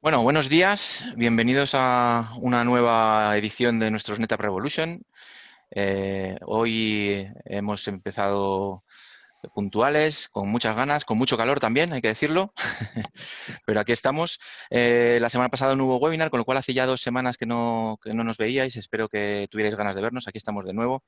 Bueno, buenos días, bienvenidos a una nueva edición de nuestros NetApp Revolution. Hoy hemos empezado puntuales, con muchas ganas, con mucho calor también, hay que decirlo, pero aquí estamos. La semana pasada no hubo webinar, con lo cual hace ya 2 semanas que no nos veíais, espero que tuvierais ganas de vernos, aquí estamos de nuevo.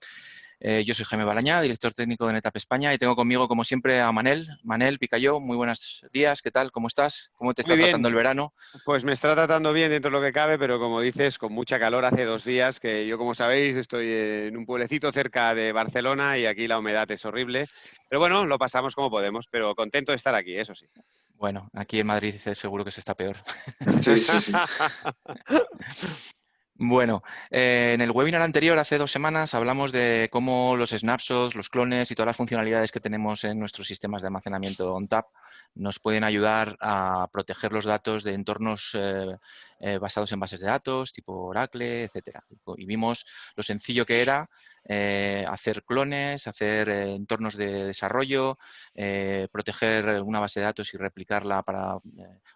Yo soy Jaime Balañá, director técnico de NetApp España, y tengo conmigo, como siempre, a Manel. Manel Picayó, muy buenos días, ¿qué tal? ¿Cómo estás? ¿Cómo te Muy está tratando el bien, verano? pues me está tratando bien dentro de lo que cabe, pero como dices, con mucha calor hace 2 días, que yo, como sabéis, estoy en un pueblecito cerca de Barcelona y aquí la humedad es horrible. Pero bueno, lo pasamos como podemos, pero contento de estar aquí, eso sí. Bueno, aquí en Madrid seguro que se está peor. Sí, sí, sí. Bueno, en el webinar anterior, hace 2 semanas, hablamos de cómo los snapshots, los clones y todas las funcionalidades que tenemos en nuestros sistemas de almacenamiento ONTAP nos pueden ayudar a proteger los datos de entornos basados en bases de datos, tipo Oracle, etcétera. Y vimos lo sencillo que era hacer clones, hacer entornos de desarrollo, proteger una base de datos y replicarla para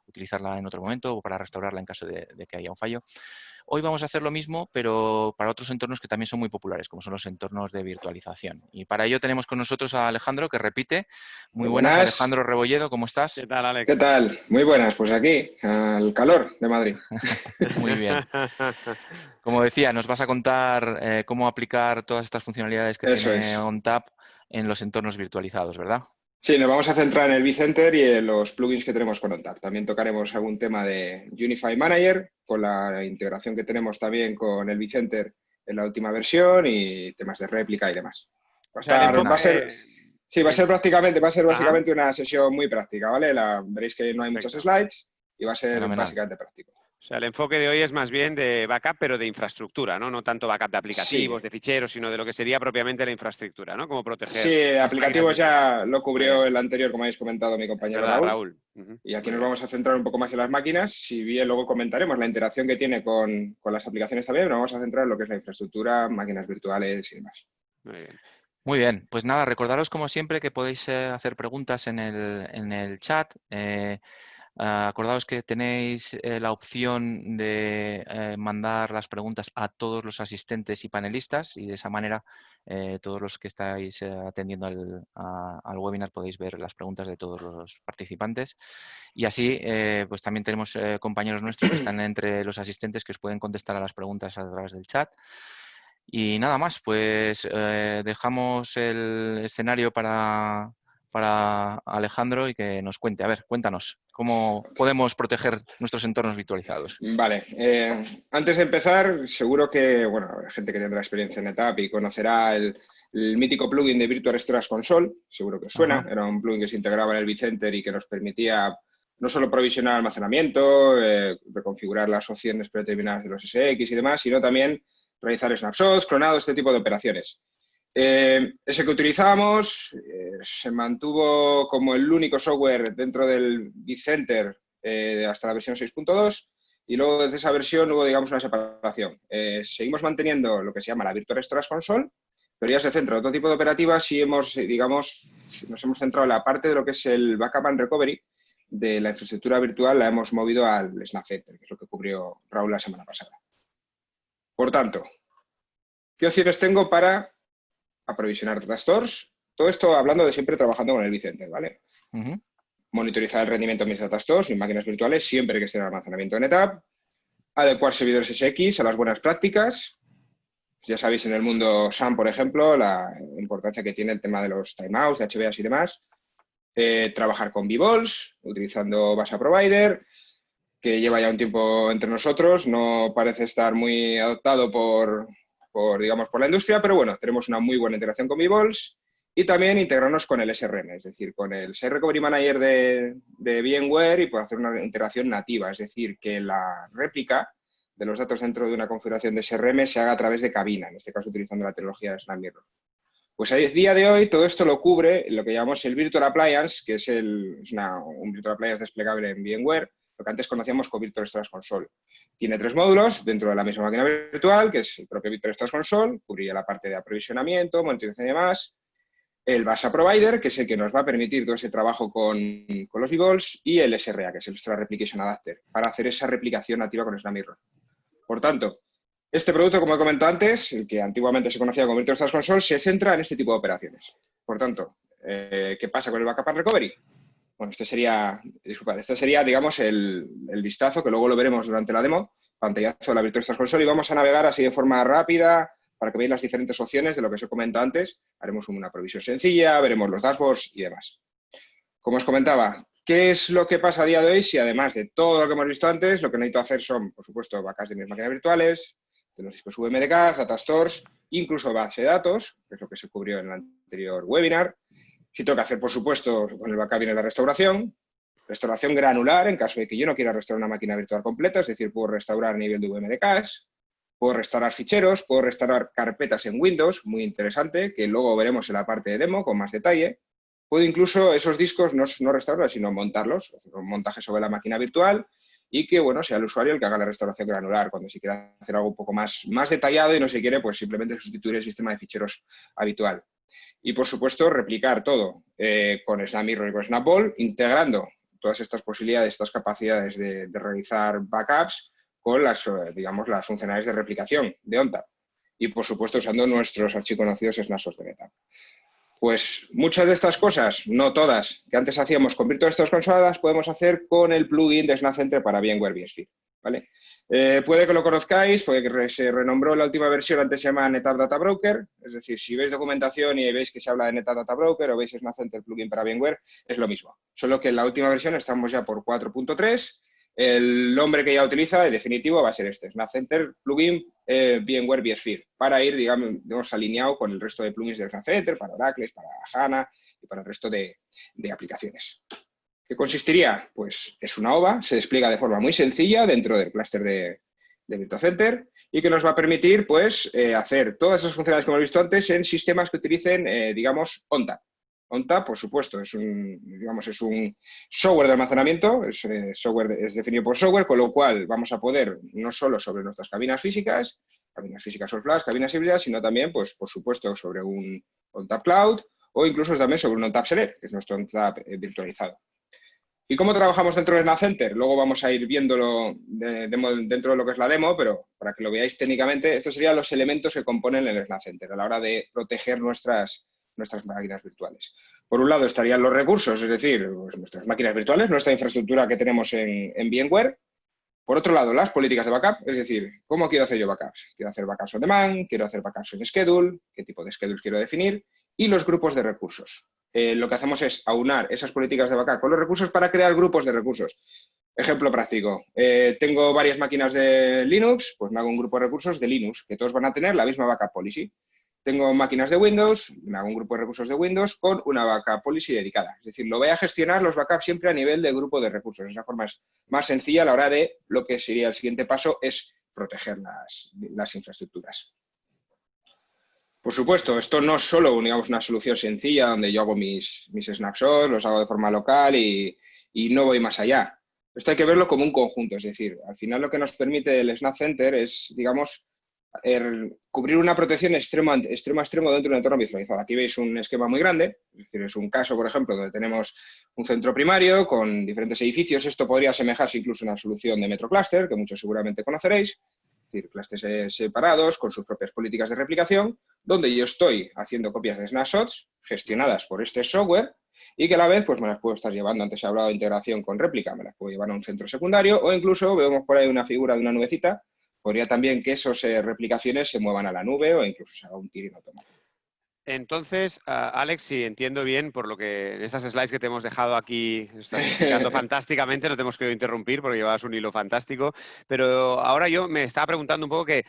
utilizarla en otro momento o para restaurarla en caso de que haya un fallo. Hoy vamos a hacer lo mismo, pero para otros entornos que también son muy populares, como son los entornos de virtualización. Y para ello tenemos con nosotros a Alejandro, que repite. Muy Muy buenas, buenas. Alejandro Rebolledo, ¿cómo ¿Qué estás? tal, ¿Qué Alex? tal? Muy buenas. Pues aquí, al calor de Madrid. Muy bien. Como decía, nos vas a contar cómo aplicar todas estas funcionalidades que Eso tiene es. ONTAP en los entornos virtualizados, ¿verdad? Sí, nos vamos a centrar en el vCenter y en los plugins que tenemos con ONTAP. También tocaremos algún tema de Unify Manager, con la integración que tenemos también con el vCenter en la última versión y temas de réplica y demás. O sea, el Va a ser, enfoque... sí, el- va a ser Ajá, básicamente una sesión muy práctica, ¿vale? Veréis que no hay muchos perfecto. slides y va a ser Fenomenal. básicamente práctico. O sea, el enfoque de hoy es más bien de backup, pero de infraestructura, ¿no? No tanto backup de Sí, aplicativos, de ficheros, sino de lo que sería propiamente la infraestructura, ¿no? Cómo proteger sí, las máquinas aplicativos virtuales. ya lo Muy cubrió bien. el anterior, como habéis comentado mi Es compañero verdad, Raúl. Raúl. Ujú, Y aquí muy nos bien. vamos a centrar un poco más en las máquinas, si bien luego comentaremos la interacción que tiene con las aplicaciones también, nos vamos a centrar en lo que es la infraestructura, máquinas virtuales y demás. Muy bien. Muy bien, pues nada, recordaros como siempre que podéis hacer preguntas en el chat. Acordaos que tenéis la opción de mandar las preguntas a todos los asistentes y panelistas y de esa manera todos los que estáis atendiendo al webinar podéis ver las preguntas de todos los participantes. Y así pues también tenemos compañeros nuestros que están entre los asistentes que os pueden contestar a las preguntas a través del chat. Y nada más, pues dejamos el escenario para Alejandro y que nos cuente. A ver, cuéntanos, ¿cómo podemos proteger nuestros entornos virtualizados? Vale, antes de empezar, seguro que, bueno, habrá gente que tendrá experiencia en NetApp y conocerá el mítico plugin de Virtual Storage Console, seguro que os suena, Ajá. era un plugin que se integraba en el vCenter y que nos permitía no solo provisionar almacenamiento, reconfigurar las opciones predeterminadas de los SX y demás, sino también realizar snapshots, clonados, este tipo de operaciones. Ese que utilizábamos se mantuvo como el único software dentro del vCenter hasta la versión 6.2 y luego desde esa versión hubo, digamos, una separación. Seguimos manteniendo lo que se llama la Virtual Storage Console, pero ya se centra en otro tipo de operativas y digamos, nos hemos centrado en la parte de lo que es el Backup and Recovery de la infraestructura virtual, la hemos movido al SnapCenter, que es lo que cubrió Raúl la semana pasada. Por tanto, ¿qué opciones tengo para aprovisionar data stores? Todo esto hablando de siempre trabajando con el vCenter, ¿vale? Ujú. Monitorizar el rendimiento de mis data stores, mis máquinas virtuales, siempre que esté en almacenamiento de NetApp. Adecuar servidores SX a las buenas prácticas. Ya sabéis, en el mundo SAM, por ejemplo, la importancia que tiene el tema de los timeouts, de HBAs y demás. Trabajar con vVols, utilizando Basa Provider, que lleva ya un tiempo entre nosotros. No parece estar muy adoptado digamos, por la industria, pero bueno, tenemos una muy buena integración con vVols. Y también integrarnos con el SRM, es decir, con el Site Recovery Manager de VMware y por hacer una integración nativa, es decir, que la réplica de los datos dentro de una configuración de SRM se haga a través de cabina, en este caso utilizando la tecnología de SnapMirror. Pues a día de hoy todo esto lo cubre lo que llamamos el Virtual Appliance, que es un Virtual Appliance desplegable en VMware, lo que antes conocíamos como Virtual Storage Console. Tiene 3 módulos dentro de la misma máquina virtual, que es el propio Virtual Storage Console, cubría la parte de aprovisionamiento, monitorización y demás. el BASA Provider, que es el que nos va a permitir todo ese trabajo con los eVols, y el SRA, que es el Extra Replication Adapter, para hacer esa replicación nativa con SnapMirror. Por tanto, este producto, como he comentado antes, el que antiguamente se conocía como Virtual Stars Console, se centra en este tipo de operaciones. Por tanto, ¿qué pasa con el Backup and Recovery? Bueno, este sería, digamos, el vistazo, que luego lo veremos durante la demo, pantallazo de la Virtual Stars Console, y vamos a navegar así de forma rápida para que veáis las diferentes opciones de lo que os he comentado antes. Haremos una provisión sencilla, veremos los dashboards y demás. Como os comentaba, ¿qué es lo que pasa a día de hoy? Si además de todo lo que hemos visto antes, lo que necesito hacer son, por supuesto, backups de mis máquinas virtuales, de los discos VMDK, data stores, incluso base de datos, que es lo que se cubrió en el anterior webinar. Si tengo que hacer, por supuesto, con el backup viene la restauración granular, en caso de que yo no quiera restaurar una máquina virtual completa, es decir, puedo restaurar a nivel de VMDKs, puedo restaurar ficheros, puedo restaurar carpetas en Windows, muy interesante, que luego veremos en la parte de demo con más detalle. Puedo incluso esos discos no restaurarlos, sino montarlos, hacer un montaje sobre la máquina virtual y que, bueno, sea el usuario el que haga la restauración granular, cuando se quiera hacer algo un poco más detallado y no se quiere, pues simplemente sustituir el sistema de ficheros habitual. Y, por supuesto, replicar todo con SnapMirror y con SnapVault, integrando todas estas posibilidades, estas capacidades de realizar backups con digamos, las funcionalidades de replicación de ONTAP. Y, por supuesto, usando nuestros archiconocidos snapshots de NetApp. Pues muchas de estas cosas, no todas, que antes hacíamos con Virtual Stars Console, las podemos hacer con el plugin de SnapCenter para VMware vSphere, ¿vale? Puede que lo conozcáis, porque se renombró la última versión, antes se llama NetApp Data Broker, es decir, si veis documentación y veis que se habla de NetApp Data Broker o veis SnapCenter plugin para VMware, es lo mismo. Solo que en la última versión estamos ya por 4.3, el nombre que ya utiliza, en definitivo, va a ser este, SnapCenter plugin VMware vSphere, para ir, digamos, alineado con el resto de plugins de SnapCenter, para Oracle, para HANA y para el resto de aplicaciones. ¿Qué consistiría? Pues es una OVA, se despliega de forma muy sencilla dentro del clúster de VirtuaCenter y que nos va a permitir, pues, hacer todas esas funcionalidades que hemos visto antes en sistemas que utilicen, digamos, ONTAP. ONTAP, por supuesto, es un software de almacenamiento, es definido por software, con lo cual vamos a poder, no solo sobre nuestras cabinas físicas all flash, cabinas híbridas, sino también, pues, por supuesto, sobre un ONTAP Cloud o incluso también sobre un ONTAP Select, que es nuestro ONTAP virtualizado. ¿Y cómo trabajamos dentro de SnapCenter? Luego vamos a ir viéndolo dentro de lo que es la demo, pero para que lo veáis técnicamente, estos serían los elementos que componen el SnapCenter a la hora de proteger nuestras máquinas virtuales. Por un lado estarían los recursos, es decir, pues nuestras máquinas virtuales, nuestra infraestructura que tenemos en VMware. Por otro lado, las políticas de backup, es decir, ¿cómo quiero hacer yo backups? Quiero hacer backups on demand, quiero hacer backups en schedule, qué tipo de schedules quiero definir, y los grupos de recursos. Lo que hacemos es aunar esas políticas de backup con los recursos para crear grupos de recursos. Ejemplo práctico, tengo varias máquinas de Linux, pues me hago un grupo de recursos de Linux, que todos van a tener la misma backup policy. Tengo máquinas de Windows, me hago un grupo de recursos de Windows con una backup policy dedicada. Es decir, lo voy a gestionar los backups siempre a nivel de grupo de recursos. De esa forma es más sencilla a la hora de lo que sería el siguiente paso, es proteger las infraestructuras. Por supuesto, esto no es solo, digamos, una solución sencilla donde yo hago mis snapshots, los hago de forma local y no voy más allá. Esto hay que verlo como un conjunto, es decir, al final lo que nos permite el SnapCenter es, digamos, cubrir una protección extremo a extremo dentro de un entorno visualizado. Aquí veis un esquema muy grande, es decir, es un caso, por ejemplo, donde tenemos un centro primario con diferentes edificios. Esto podría asemejarse incluso a una solución de MetroCluster, que muchos seguramente conoceréis. Es decir, clústeres separados con sus propias políticas de replicación, donde yo estoy haciendo copias de snapshots gestionadas por este software y que a la vez pues me las puedo estar llevando. Antes he hablado de integración con réplica, me las puedo llevar a un centro secundario o incluso vemos por ahí una figura de una nubecita. Podría también que esas replicaciones se muevan a la nube o incluso se haga un tiering automático. Entonces, Alex, si entiendo bien, por lo que en estas slides que te hemos dejado aquí, estás explicando fantásticamente, no te hemos querido interrumpir porque llevabas un hilo fantástico, pero ahora yo me estaba preguntando un poco que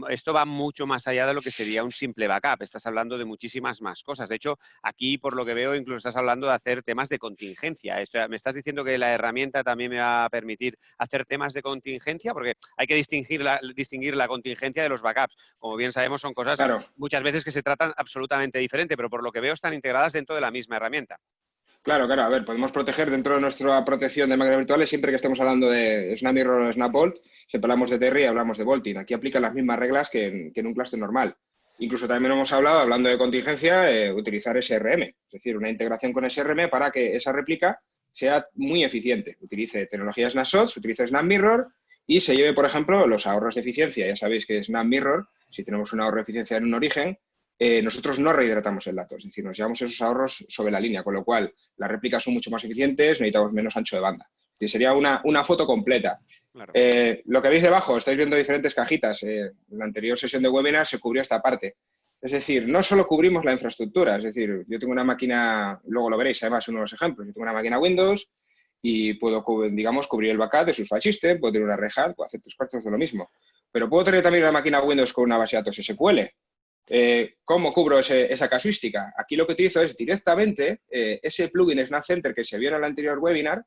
esto va mucho más allá de lo que sería un simple backup. Estás hablando de muchísimas más cosas. De hecho, aquí, por lo que veo, incluso estás hablando de hacer temas de contingencia. Me estás diciendo que la herramienta también me va a permitir hacer temas de contingencia, porque hay que distinguir la contingencia de los backups. Como bien sabemos, son cosas muchas veces que se tratan absolutamente diferente, pero por lo que veo están integradas dentro de la misma herramienta. Claro, a ver, podemos proteger dentro de nuestra protección de máquinas virtuales siempre que estemos hablando de SnapMirror o SnapVault, siempre hablamos de Terry y hablamos de Vaulting. Aquí aplican las mismas reglas que en un clúster normal. Incluso también hemos hablado, hablando de contingencia, utilizar SRM, es decir, una integración con SRM para que esa réplica sea muy eficiente. Utilice tecnología Snapshots, utilice Snap Mirror y se lleve, por ejemplo, los ahorros de eficiencia. Ya sabéis que Snap Mirror, si tenemos un ahorro de eficiencia en un origen, nosotros no rehidratamos el dato, es decir, nos llevamos esos ahorros sobre la línea, con lo cual las réplicas son mucho más eficientes, necesitamos menos ancho de banda. Es decir, sería una foto completa. Claro. Lo que veis debajo, estáis viendo diferentes cajitas. En la anterior sesión de webinar se cubrió esta parte. Es decir, no solo cubrimos la infraestructura, es decir, yo tengo una máquina, luego lo veréis, además, unos ejemplos. Yo tengo una máquina Windows y puedo, digamos, cubrir el backup de sus file system, puedo tener una Red Hat, puedo hacer 3/4 de lo mismo. Pero puedo tener también una máquina Windows con una base de datos SQL. ¿Cómo cubro esa casuística? Aquí lo que utilizo es directamente ese plugin Snap Center que se vio en el anterior webinar,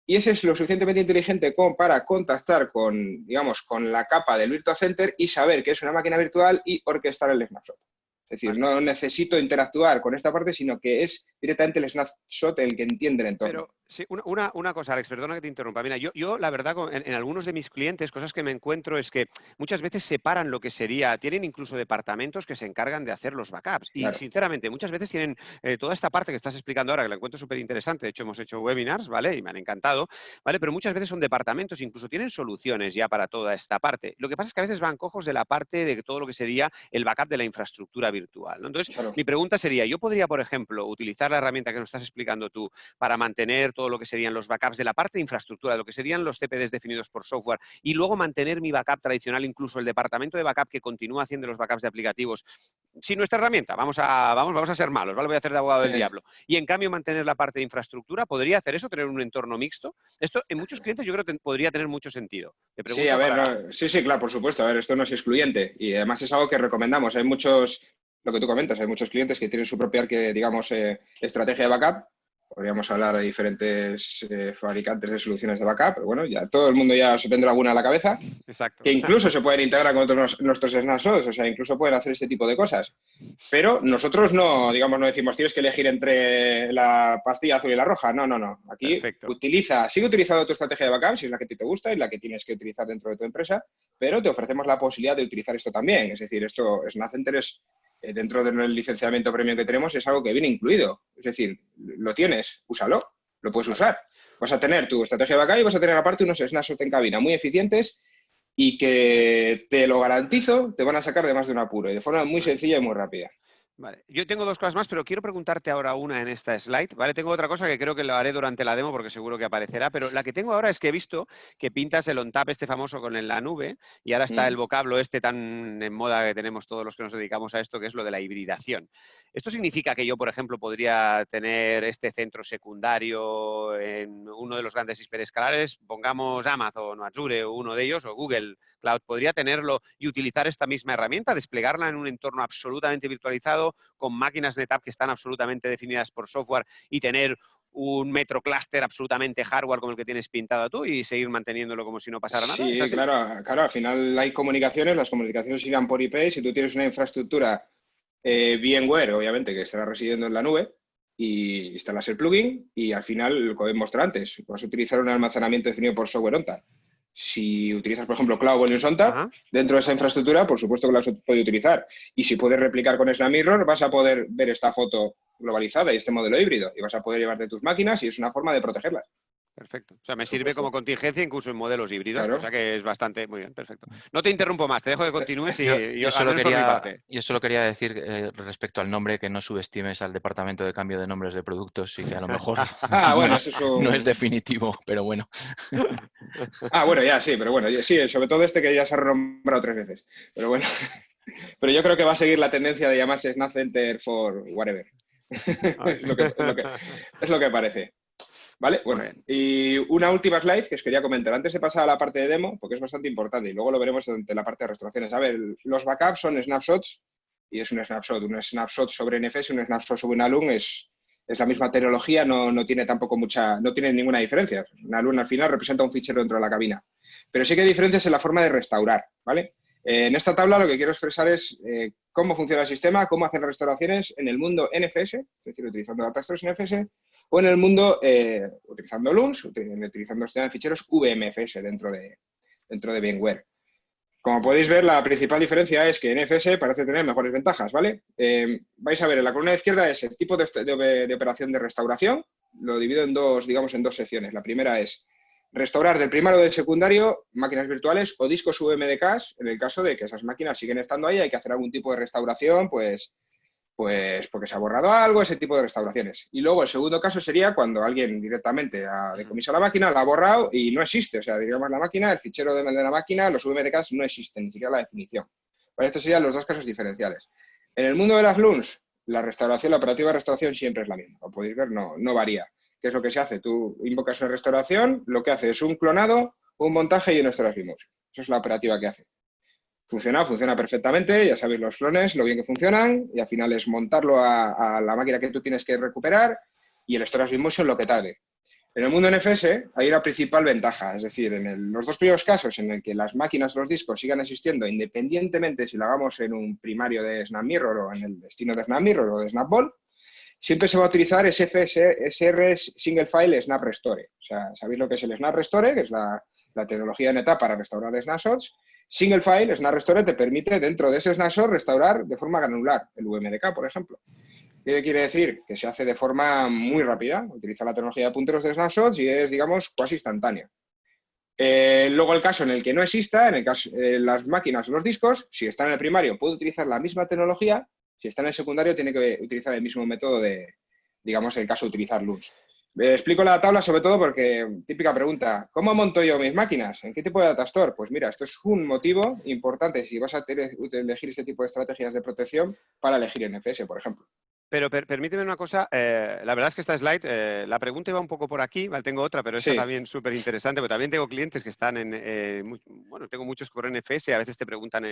y ese es lo suficientemente inteligente como para contactar con, digamos, con la capa del Virtua Center y saber que es una máquina virtual y orquestar el snapshot. Es decir, no necesito interactuar con esta parte, sino que es directamente el snapshot el que entiende el entorno. Pero sí, una cosa, Alex, perdona que te interrumpa. Mira, yo la verdad, en algunos de mis clientes, cosas que me encuentro es que muchas veces separan lo que sería, tienen incluso departamentos que se encargan de hacer los backups. Y Claro. sinceramente, muchas veces tienen toda esta parte que estás explicando ahora, que la encuentro súper interesante. De hecho, hemos hecho webinars, ¿vale? Y me han encantado, ¿vale? Pero muchas veces son departamentos, incluso tienen soluciones ya para toda esta parte. Lo que pasa es que a veces van cojos de la parte de todo lo que sería el backup de la infraestructura virtual, ¿no? Entonces, Claro. mi pregunta sería, ¿yo podría, por ejemplo, utilizar la herramienta que nos estás explicando tú para mantener todo lo que serían los backups de la parte de infraestructura, de lo que serían los CPDs definidos por software, y luego mantener mi backup tradicional, incluso el departamento de backup que continúa haciendo los backups de aplicativos, sin nuestra herramienta? Vamos a ser malos, ¿vale? Voy a hacer de abogado del diablo. Y en cambio mantener la parte de infraestructura, ¿podría hacer eso, tener un entorno mixto? Esto en muchos clientes yo creo que podría tener mucho sentido. Te pregunto Sí, a ver, para... sí, claro, por supuesto. A ver, esto no es excluyente y además es algo que recomendamos. Hay muchos, lo que tú comentas, hay muchos clientes que tienen su propia, digamos, estrategia de backup. Podríamos hablar de diferentes fabricantes de soluciones de backup, pero bueno, ya todo el mundo ya se tendrá alguna a la cabeza. Exacto. Que incluso se pueden integrar con otros nuestros snapshots, o sea, incluso pueden hacer este tipo de cosas. Pero nosotros no, digamos, no decimos tienes que elegir entre la pastilla azul y la roja. No. Aquí Perfecto. sigue utilizando tu estrategia de backup, si es la que a ti te gusta y la que tienes que utilizar dentro de tu empresa, pero te ofrecemos la posibilidad de utilizar esto también. Es decir, esto, Snap Center es, dentro del licenciamiento premium que tenemos, es algo que viene incluido. Es decir, lo tienes, úsalo, lo puedes usar. Vas a tener tu estrategia de backup y vas a tener aparte unos snapshots en cabina muy eficientes y que te lo garantizo, te van a sacar de más de un apuro y de forma muy sencilla y muy rápida. Vale, yo tengo dos cosas más, pero quiero preguntarte ahora una en esta slide, ¿vale? Tengo otra cosa que creo que lo haré durante la demo porque seguro que aparecerá, pero la que tengo ahora es que he visto que pintas el ONTAP este famoso con la nube y ahora está el vocablo este tan en moda que tenemos todos los que nos dedicamos a esto, que es lo de la hibridación. ¿Esto significa que yo, por ejemplo, podría tener este centro secundario en uno de los grandes hiperescalares, pongamos Amazon o Azure o uno de ellos, o Google Cloud, podría tenerlo y utilizar esta misma herramienta, desplegarla en un entorno absolutamente virtualizado, con máquinas NetApp que están absolutamente definidas por software y tener un MetroCluster absolutamente hardware como el que tienes pintado tú y seguir manteniéndolo como si no pasara nada? Sí, claro, al final hay comunicaciones, las comunicaciones irán por IP, si tú tienes una infraestructura VMware, obviamente, que estará residiendo en la nube, y instalas el plugin y al final, lo que he mostrado antes, vas a utilizar un almacenamiento definido por software ONTAP. Si utilizas, por ejemplo, Cloud Volumes ONTAP, dentro de esa infraestructura, por supuesto que la puede utilizar. Y si puedes replicar con Snap Mirror, vas a poder ver esta foto globalizada y este modelo híbrido. Y vas a poder llevarte tus máquinas y es una forma de protegerlas. Perfecto. O sea, me sirve como contingencia incluso en modelos híbridos, Claro. o sea que es bastante... Muy bien, perfecto. No te interrumpo más, te dejo que continúes y Yo al menos por mi parte. solo quería decir respecto al nombre que no subestimes al departamento de cambio de nombres de productos y que a lo mejor bueno, eso es no es definitivo, pero bueno. Bueno, ya sí, pero bueno, sí, sobre todo este que ya se ha renombrado 3 veces. Pero bueno, pero yo creo que va a seguir la tendencia de llamarse Snap Center for whatever. es lo que parece. ¿Vale? Bueno, y una última slide que os quería comentar. Antes de pasar a la parte de demo, porque es bastante importante y luego lo veremos durante la parte de restauraciones. A ver, los backups son snapshots y es un snapshot sobre NFS, un snapshot sobre un alum es la misma tecnología, no tiene tampoco no tiene ninguna diferencia. Un alum al final representa un fichero dentro de la cabina. Pero sí que hay diferencias en la forma de restaurar, ¿vale? En esta tabla lo que quiero expresar es cómo funciona el sistema, cómo hacer las restauraciones en el mundo NFS, es decir, utilizando Datastores NFS, o en el mundo utilizando LUNS, utilizando ficheros VMFS dentro de VMware. Como podéis ver, la principal diferencia es que NFS parece tener mejores ventajas, ¿vale? Vais a ver, en la columna izquierda es el tipo de operación de restauración. Lo divido en dos, digamos, en dos secciones. La primera es restaurar del primario o del secundario máquinas virtuales o discos VM de cache, en el caso de que esas máquinas siguen estando ahí, hay que hacer algún tipo de restauración, pues porque se ha borrado algo, ese tipo de restauraciones. Y luego el segundo caso sería cuando alguien directamente ha decomisado la máquina, la ha borrado y no existe. O sea, digamos, la máquina, el fichero de la máquina, los VMDKs no existen, ni siquiera la definición. Vale, estos serían los dos casos diferenciales. En el mundo de las LUNs, la restauración, la operativa de restauración siempre es la misma. Como podéis ver, no varía. ¿Qué es lo que se hace? Tú invocas una restauración, lo que hace es un clonado, un montaje y un storage remotion. Esa es la operativa que hace. Funciona perfectamente, ya sabéis los clones, lo bien que funcionan, y al final es montarlo a la máquina que tú tienes que recuperar y el storage remotion lo que tarde. En el mundo NFS hay una principal ventaja, es decir, en los dos primeros casos en el que las máquinas, los discos sigan existiendo independientemente si lo hagamos en un primario de SnapMirror o en el destino de SnapMirror o de SnapBall, siempre se va a utilizar SR Single File Snap Restore. O sea, sabéis lo que es el Snap Restore, que es la tecnología de NetApp para restaurar de snapshots. Single File Snap Restore te permite dentro de ese snapshot restaurar de forma granular el VMDK, por ejemplo. ¿Qué quiere decir? Que se hace de forma muy rápida. Utiliza la tecnología de punteros de snapshots y es, digamos, casi instantánea. Luego el caso en el que no exista, en el caso las máquinas o los discos, si están en el primario puede utilizar la misma tecnología, si está en el secundario tiene que utilizar el mismo método de, digamos, el caso de utilizar LUNs. Explico la tabla sobre todo porque, típica pregunta, ¿cómo monto yo mis máquinas? ¿En qué tipo de data store? Pues mira, esto es un motivo importante si vas a elegir este tipo de estrategias de protección para elegir NFS, por ejemplo. Pero permíteme una cosa, la verdad es que esta slide, la pregunta iba un poco por aquí, ¿vale? Tengo otra, pero esta Sí. también súper interesante, porque también tengo clientes que están bueno, tengo muchos con NFS, a veces te preguntan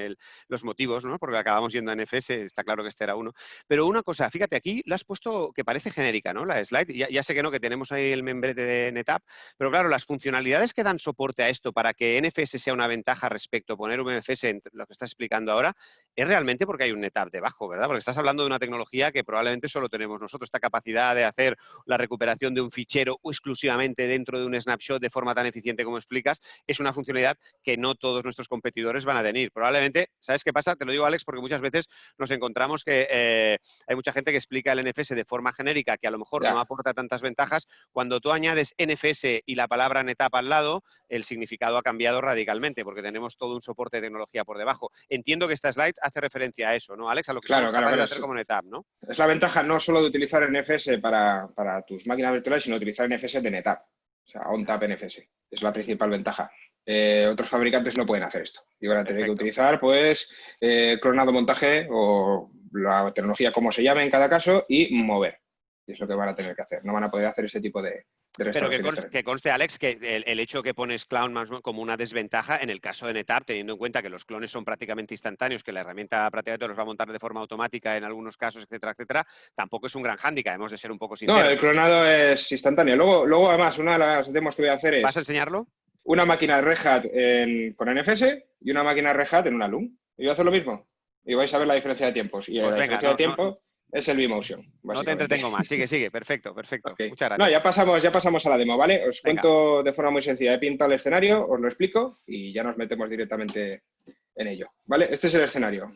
los motivos, ¿no? Porque acabamos yendo a NFS, está claro que este era uno. Pero una cosa, fíjate, aquí la has puesto que parece genérica, ¿no? La slide, ya sé que no, que tenemos ahí el membrete de NetApp, pero claro, las funcionalidades que dan soporte a esto para que NFS sea una ventaja respecto a poner un NFS en lo que estás explicando ahora, es realmente porque hay un NetApp debajo, ¿verdad? Porque estás hablando de una tecnología que probablemente solo tenemos nosotros, esta capacidad de hacer la recuperación de un fichero o exclusivamente dentro de un snapshot de forma tan eficiente como explicas, es una funcionalidad que no todos nuestros competidores van a tener. Probablemente, ¿sabes qué pasa? Te lo digo, Alex, porque muchas veces nos encontramos que hay mucha gente que explica el NFS de forma genérica, que a lo mejor no aporta tantas ventajas. Cuando tú añades NFS y la palabra NetApp al lado, el significado ha cambiado radicalmente, porque tenemos todo un soporte de tecnología por debajo. Entiendo que esta slide hace referencia a eso, ¿no, Alex? A lo que somos capaces de hacer como NetApp, ¿no? Es la ventaja no solo de utilizar NFS para tus máquinas virtuales, sino utilizar NFS de NetApp, o sea, ONTAP NFS. Es la principal ventaja. Otros fabricantes no pueden hacer esto. Y van a tener que utilizar, pues, clonado montaje o la tecnología como se llame en cada caso y mover. Y es lo que van a tener que hacer. No van a poder hacer este tipo de pero que conste, Alex, que el hecho que pones Clown más como una desventaja en el caso de NetApp, teniendo en cuenta que los clones son prácticamente instantáneos, que la herramienta prácticamente los va a montar de forma automática en algunos casos, etcétera, etcétera, tampoco es un gran hándicap, hemos de ser un poco sinceros. No, el clonado es instantáneo. Luego además, una de las demos que voy a hacer es... ¿Vas a enseñarlo? Una máquina de Red Hat con NFS y una máquina de Red Hat en una LUN. Y voy a hacer lo mismo. Y vais a ver la diferencia de tiempos. Y pues la diferencia de tiempo es el vMotion. No te entretengo más. Sigue. Perfecto. Okay. Muchas gracias. No, ya pasamos a la demo, ¿vale? Os cuento de forma muy sencilla. He pintado el escenario, os lo explico y ya nos metemos directamente en ello, ¿vale? Este es el escenario.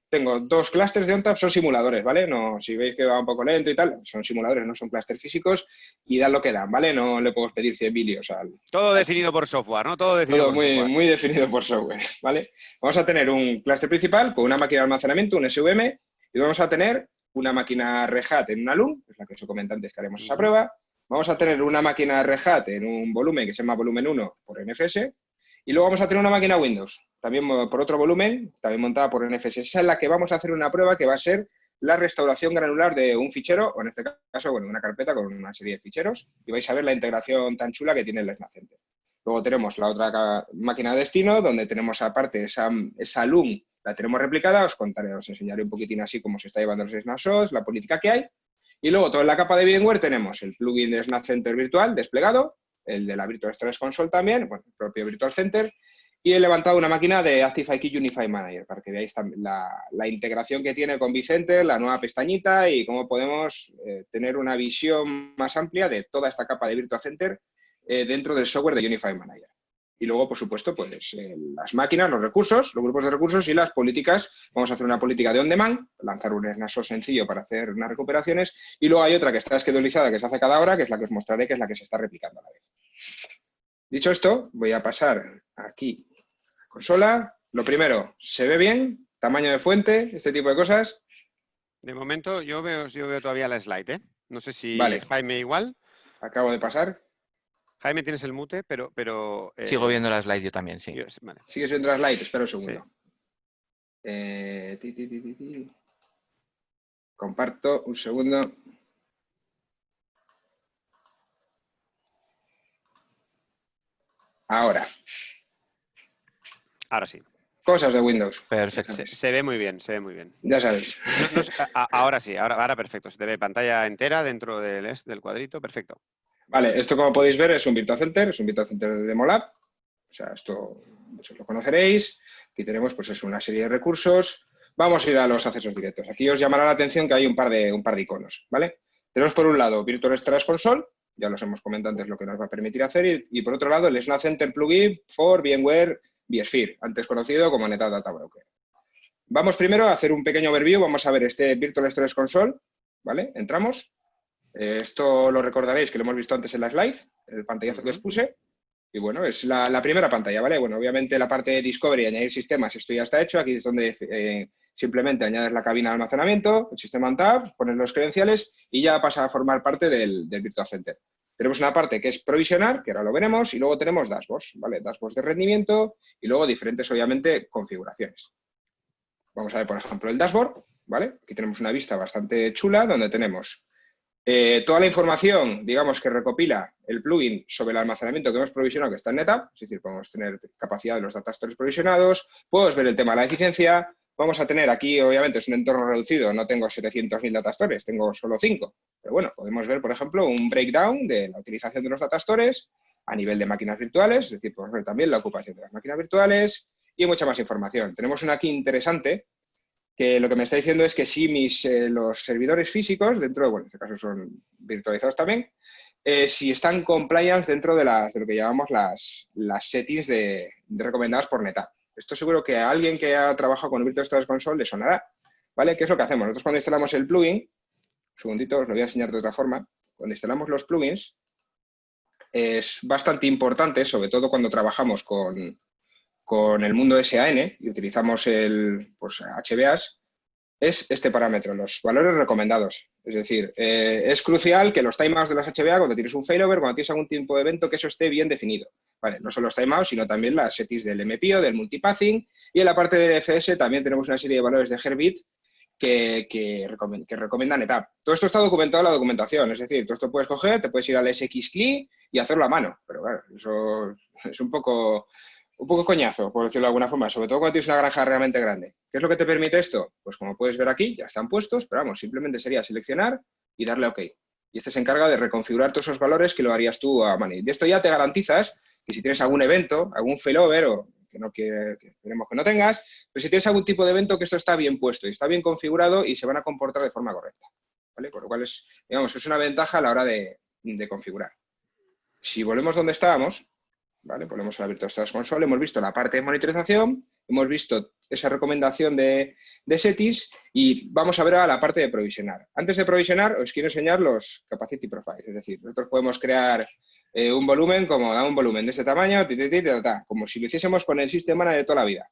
Tengo dos clústeres de ONTAP, son simuladores, ¿vale? No, si veis que va un poco lento y tal, son simuladores, no son clústeres físicos y dan lo que dan, ¿vale? No le podemos pedir 100 vídeos al... Todo definido por software, ¿no? Todo definido por software. Muy definido por software, ¿vale? Vamos a tener un clúster principal con una máquina de almacenamiento, un SVM, y vamos a tener una máquina Red Hat en una LUN, que es la que os comenté antes que haremos esa prueba. Vamos a tener una máquina Red Hat en un volumen que se llama volumen 1 por NFS. Y luego vamos a tener una máquina Windows, también por otro volumen, también montada por NFS. Esa es la que vamos a hacer una prueba que va a ser la restauración granular de un fichero, o en este caso, bueno, una carpeta con una serie de ficheros, y vais a ver la integración tan chula que tiene el SnapCenter. Luego tenemos la otra máquina de destino, donde tenemos aparte esa LUN, la tenemos replicada, os enseñaré un poquitín así cómo se está llevando los snapshots, la política que hay. Y luego, toda la capa de VMware tenemos el plugin de SnapCenter virtual desplegado, el de la Virtual Storage Console también, bueno, el propio Virtual Center, y he levantado una máquina de ActiveIQ Unified Manager para que veáis la integración que tiene con vCenter, la nueva pestañita y cómo podemos tener una visión más amplia de toda esta capa de Virtual Center dentro del software de Unified Manager. Y luego, por supuesto, pues las máquinas, los recursos, los grupos de recursos y las políticas. Vamos a hacer una política de on-demand, lanzar un snapshot sencillo para hacer unas recuperaciones. Y luego hay otra que está schedulizada, que se hace cada hora, que es la que os mostraré, que es la que se está replicando a la vez. Dicho esto, voy a pasar aquí a consola. Lo primero, ¿se ve bien? Tamaño de fuente, este tipo de cosas. De momento yo veo todavía la slide, ¿eh? No sé si Vale. Jaime igual. Acabo de pasar. Jaime, tienes el mute, pero Sigo viendo la slide yo también, sí. Vale. Sigue siendo la slide, espera un segundo. Sí. Comparto un segundo. Ahora. Ahora sí. Cosas de Windows. Perfecto. Se ve muy bien, se ve muy bien. Ya sabéis. Ahora sí, ahora perfecto. Se te ve pantalla entera dentro del cuadrito, perfecto. Vale, esto como podéis ver es un Virtua Center, de Demolab. O sea, esto muchos lo conoceréis. Aquí tenemos pues es una serie de recursos. Vamos a ir a los accesos directos. Aquí os llamará la atención que hay un par de iconos, ¿vale? Tenemos por un lado Virtual Storage Console, ya los hemos comentado antes lo que nos va a permitir hacer, y por otro lado el Snap Center Plugin for VMware vSphere, antes conocido como NetApp Data Broker. Vamos primero a hacer un pequeño overview, vamos a ver este Virtual Storage Console, ¿vale? Entramos. Esto lo recordaréis que lo hemos visto antes en la slide, el pantallazo que os puse. Y bueno, es la primera pantalla, ¿vale? Bueno, obviamente la parte de Discovery, añadir sistemas, esto ya está hecho. Aquí es donde simplemente añades la cabina de almacenamiento, el sistema on tab, pones los credenciales y ya pasa a formar parte del Virtual Center. Tenemos una parte que es provisionar, que ahora lo veremos, y luego tenemos dashboards, ¿vale? Dashboards de rendimiento y luego diferentes, obviamente, configuraciones. Vamos a ver, por ejemplo, el dashboard, ¿vale? Aquí tenemos una vista bastante chula donde tenemos toda la información, digamos, que recopila el plugin sobre el almacenamiento que hemos provisionado, que está en NetApp, es decir, podemos tener capacidad de los data stores provisionados, podemos ver el tema de la eficiencia, vamos a tener aquí, obviamente, es un entorno reducido, no tengo 700.000 data stores, tengo solo 5, pero bueno, podemos ver, por ejemplo, un breakdown de la utilización de los data stores a nivel de máquinas virtuales, es decir, podemos ver también la ocupación de las máquinas virtuales y mucha más información. Tenemos una aquí interesante, que lo que me está diciendo es que si los servidores físicos, dentro, bueno, en este caso son virtualizados también, si están compliance dentro de lo que llamamos las settings recomendadas por NetApp. Esto seguro que a alguien que ha trabajado con el Virtual Storage Console le sonará, ¿vale? ¿Qué es lo que hacemos? Nosotros cuando instalamos el plugin, un segundito, os lo voy a enseñar de otra forma, cuando instalamos los plugins, es bastante importante, sobre todo cuando trabajamos con el mundo SAN y utilizamos HBAs, es este parámetro, los valores recomendados. Es decir, es crucial que los timeouts de los HBA, cuando tienes un failover, cuando tienes algún tipo de evento, que eso esté bien definido. Vale, no solo los timeouts, sino también las settings del MPO, del multipathing, y en la parte de DFS también tenemos una serie de valores de Herbit que recomienda NetApp. Todo esto está documentado en la documentación, es decir, tú esto puedes coger, te puedes ir al SXCLI y hacerlo a mano, pero claro, eso es un poco coñazo, por decirlo de alguna forma, sobre todo cuando tienes una granja realmente grande. ¿Qué es lo que te permite esto? Pues como puedes ver aquí, ya están puestos, pero vamos, simplemente sería seleccionar y darle OK. Y este se encarga de reconfigurar todos esos valores que lo harías tú a mano. Y de esto ya te garantizas que si tienes algún evento, algún failover o que queremos que no tengas, pero si tienes algún tipo de evento que esto está bien puesto y está bien configurado y se van a comportar de forma correcta, ¿vale? Con lo cual es una ventaja a la hora de configurar. Si volvemos donde estábamos, ¿vale? Volvemos a la Virtual Storage Console, hemos visto la parte de monitorización, hemos visto esa recomendación de settings y vamos a ver a la parte de provisionar. Antes de provisionar, os quiero enseñar los capacity profiles, es decir, nosotros podemos crear un volumen como da un volumen de este tamaño, como si lo hiciésemos con el sistema de toda la vida.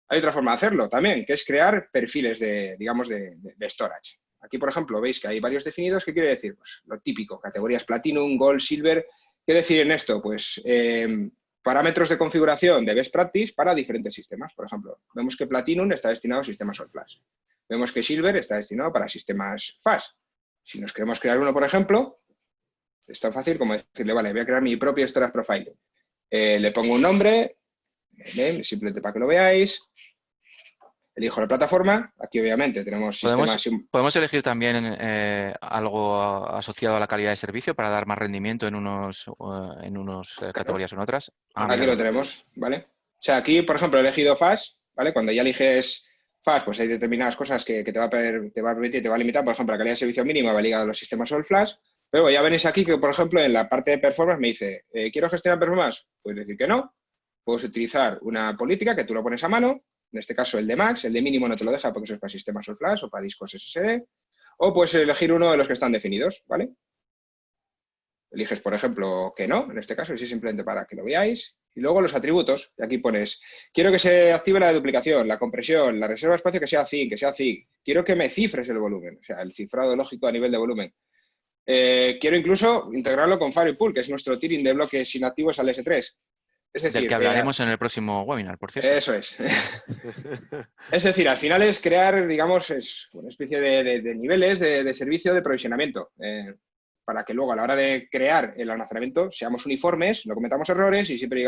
Hay otra forma de hacerlo también, que es crear perfiles de storage. Aquí, por ejemplo, veis que hay varios definidos. ¿Qué quiere decir? Pues lo típico, categorías Platinum, Gold, Silver. ¿Qué definen esto? Pues parámetros de configuración de best practice para diferentes sistemas. Por ejemplo, vemos que Platinum está destinado a sistemas All Flash. Vemos que Silver está destinado para sistemas FAS. Si nos queremos crear uno, por ejemplo, es tan fácil como decirle, vale, voy a crear mi propio storage profile. Le pongo un nombre, simplemente para que lo veáis. Elijo la plataforma. Aquí, obviamente, tenemos sistemas... ¿Podemos elegir también algo asociado a la calidad de servicio para dar más rendimiento en unos categorías o en otras? Aquí lo tenemos, ¿vale? O sea, aquí, por ejemplo, he elegido FAS, ¿vale? Cuando ya eliges FAS, pues hay determinadas cosas que te va a permitir, te va a limitar. Por ejemplo, la calidad de servicio mínima va ligada a los sistemas All Flash. Pero ya veréis aquí que, por ejemplo, en la parte de performance me dice, ¿quiero gestionar performance? Puedes decir que no. puedes utilizar una política que tú lo pones a mano, en este caso el de Max, el de mínimo no te lo deja porque eso es para sistemas all flash o para discos SSD, o puedes elegir uno de los que están definidos, ¿vale? Eliges, por ejemplo, que no, en este caso, así simplemente para que lo veáis. Y luego los atributos, y aquí pones, quiero que se active la duplicación, la compresión, la reserva de espacio que sea ZIG. Quiero que me cifres el volumen, o sea, el cifrado lógico a nivel de volumen. Quiero incluso integrarlo con Firepool, que es nuestro tiering de bloques inactivos al S3. Es decir, del que hablaremos en el próximo webinar, por cierto. Eso es. Es decir, al final es crear, digamos, es una especie de niveles de servicio de provisionamiento, para que luego a la hora de crear el almacenamiento seamos uniformes, no cometamos errores y siempre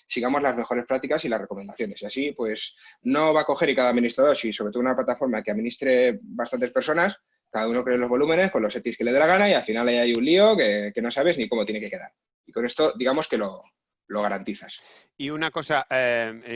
sigamos las mejores prácticas y las recomendaciones. Y así, pues, no va a coger y cada administrador, si sobre todo una plataforma que administre bastantes personas, cada uno cree los volúmenes con los settings que le dé la gana y al final ahí hay un lío que no sabes ni cómo tiene que quedar. Y con esto, digamos que lo garantizas. Y una cosa,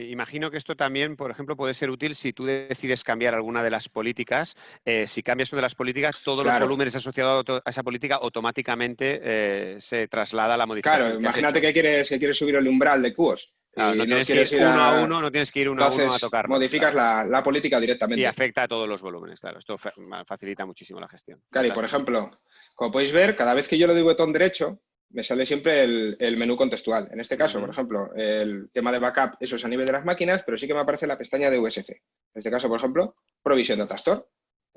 imagino que esto también, por ejemplo, puede ser útil si tú decides cambiar alguna de las políticas. Si cambias una de las políticas, todos los volúmenes asociados a esa política automáticamente se traslada a la modificación. Claro, imagínate que quieres subir el umbral de QoS. Claro, no tienes que ir uno a uno, no tienes que ir uno a uno a tocarlo. Modificas la política directamente. Y afecta a todos los volúmenes, claro. Esto facilita muchísimo la gestión. Claro, y por ejemplo, como podéis ver, cada vez que yo le doy botón derecho, me sale siempre el menú contextual. En este caso, por ejemplo, el tema de backup, eso es a nivel de las máquinas, pero sí que me aparece la pestaña de USC. En este caso, por ejemplo, Provision Data Store.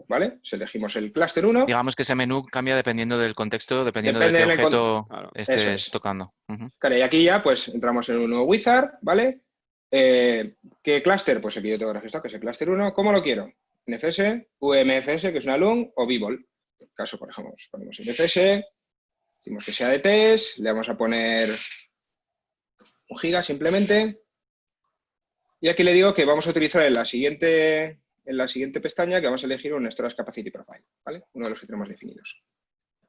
¿Vale? Si elegimos el clúster 1. Digamos que ese menú cambia dependiendo del contexto, dependiendo de qué objeto estés tocando. Claro, y aquí ya pues entramos en un nuevo wizard, ¿vale? ¿Qué clúster? Pues aquí yo tengo registrado que es el clúster 1. ¿Cómo lo quiero? NFS, UMFS, que es una LUN, o Vbol. En el caso, por ejemplo, ponemos NFS, decimos que sea de test, le vamos a poner 1 giga simplemente. Y aquí le digo que vamos a utilizar en la siguiente pestaña, que vamos a elegir un Storage Capacity Profile, ¿vale? Uno de los que tenemos definidos,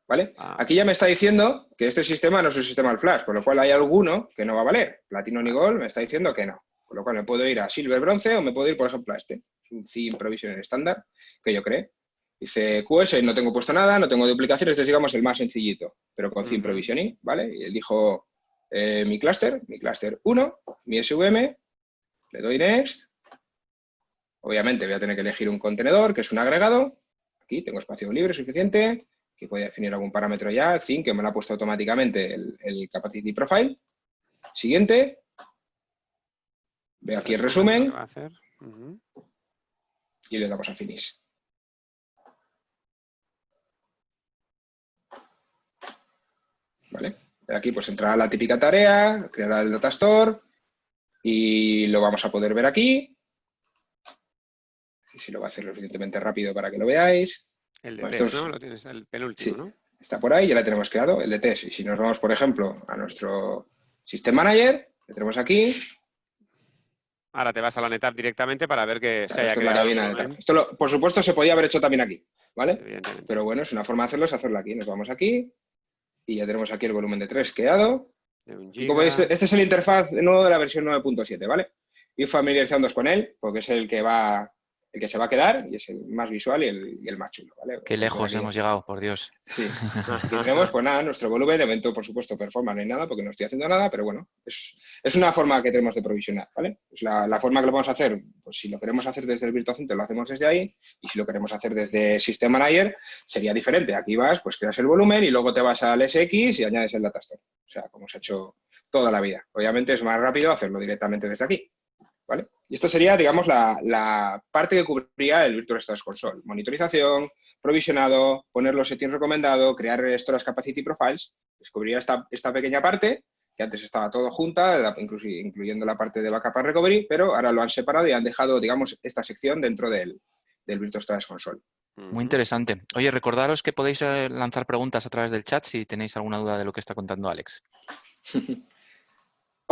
¿vale? Aquí ya me está diciendo que este sistema no es un sistema al flash, con lo cual hay alguno que no va a valer. Platinum y Gold me está diciendo que no. Con lo cual me puedo ir a Silver, Bronce o me puedo ir, por ejemplo, a este. Es un theme provisioner estándar que yo creé. Dice QS, no tengo puesto nada, no tengo duplicaciones, este es, digamos, el más sencillito, pero con theme provisioning, ¿vale? Y elijo mi clúster 1, mi SVM, le doy Next. Obviamente voy a tener que elegir un contenedor, que es un agregado. Aquí tengo espacio libre suficiente. Aquí voy a definir algún parámetro ya, el theme, que me lo ha puesto automáticamente el Capacity Profile. Siguiente. Veo aquí el resumen. Y le damos a Finish. ¿Vale? Aquí pues entrará la típica tarea, creará el Data Store y lo vamos a poder ver aquí. Si lo va a hacer lo suficientemente rápido para que lo veáis. El de test, ¿no? Lo tienes, el penúltimo, sí, ¿no? Está por ahí, ya la tenemos creado, el de test. Y si nos vamos, por ejemplo, a nuestro System Manager, le tenemos aquí. Ahora te vas a la NetApp directamente para ver que se haya creado. Esto, por supuesto, se podía haber hecho también aquí, ¿vale? Pero bueno, es una forma de hacerlo, es hacerlo aquí. Nos vamos aquí y ya tenemos aquí el volumen de 3 creado. Y como veis, este es el interfaz nuevo de la versión 9.7, ¿vale? Ir familiarizándoos con él, porque es el que se va a quedar y es el más visual y el más chulo, ¿vale? Qué lejos hemos llegado, por Dios. Sí. Aquí tenemos, pues nada, nuestro volumen, evento, por supuesto, performance, no hay nada porque no estoy haciendo nada, pero bueno, es una forma que tenemos de provisionar, ¿vale? Es la forma que lo vamos a hacer, pues si lo queremos hacer desde el Virtual Center lo hacemos desde ahí y si lo queremos hacer desde System Manager sería diferente. Aquí vas, pues creas el volumen y luego te vas al SX y añades el Data Store. O sea, como se ha hecho toda la vida. Obviamente es más rápido hacerlo directamente desde aquí. ¿Vale? Y esto sería, digamos, la parte que cubría el Virtual Storage Console. Monitorización, provisionado, poner los settings recomendados, crear Storage Capacity Profiles. Descubría esta pequeña parte, que antes estaba todo junta, incluyendo la parte de Backup and Recovery, pero ahora lo han separado y han dejado, digamos, esta sección dentro del Virtual Storage Console. Muy interesante. Oye, recordaros que podéis lanzar preguntas a través del chat si tenéis alguna duda de lo que está contando Alex.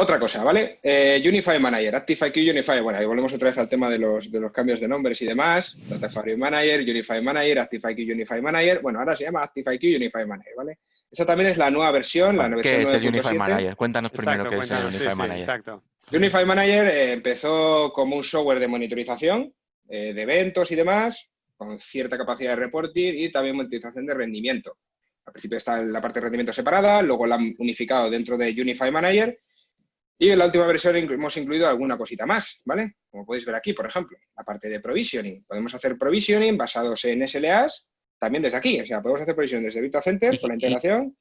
Otra cosa, ¿vale? Unify Manager, ActiveIQ Unify. Bueno, ahí volvemos otra vez al tema de los cambios de nombres y demás. Data Fabric Manager, Unify Manager, ActiveIQ Unify Manager. Bueno, ahora se llama ActiveIQ Unify Manager, ¿vale? Esta también es la nueva versión, la versión 9.7. ¿Qué es el Unify Manager? Cuéntanos primero qué es el Unify Manager. Exacto. Unify Manager empezó como un software de monitorización de eventos y demás, con cierta capacidad de reporting y también monitorización de rendimiento. Al principio está la parte de rendimiento separada, luego la han unificado dentro de Unify Manager. Y en la última versión hemos incluido alguna cosita más, ¿vale? Como podéis ver aquí, por ejemplo, la parte de provisioning. Podemos hacer provisioning basados en SLAs también desde aquí. O sea, podemos hacer provisioning desde Virtua Center con la integración.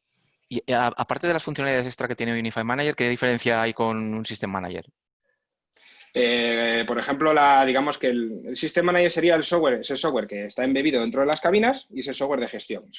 Y aparte de las funcionalidades extra que tiene Unify Manager, ¿qué diferencia hay con un System Manager? Por ejemplo, digamos que el System Manager sería el software que está embebido dentro de las cabinas y es el software de gestión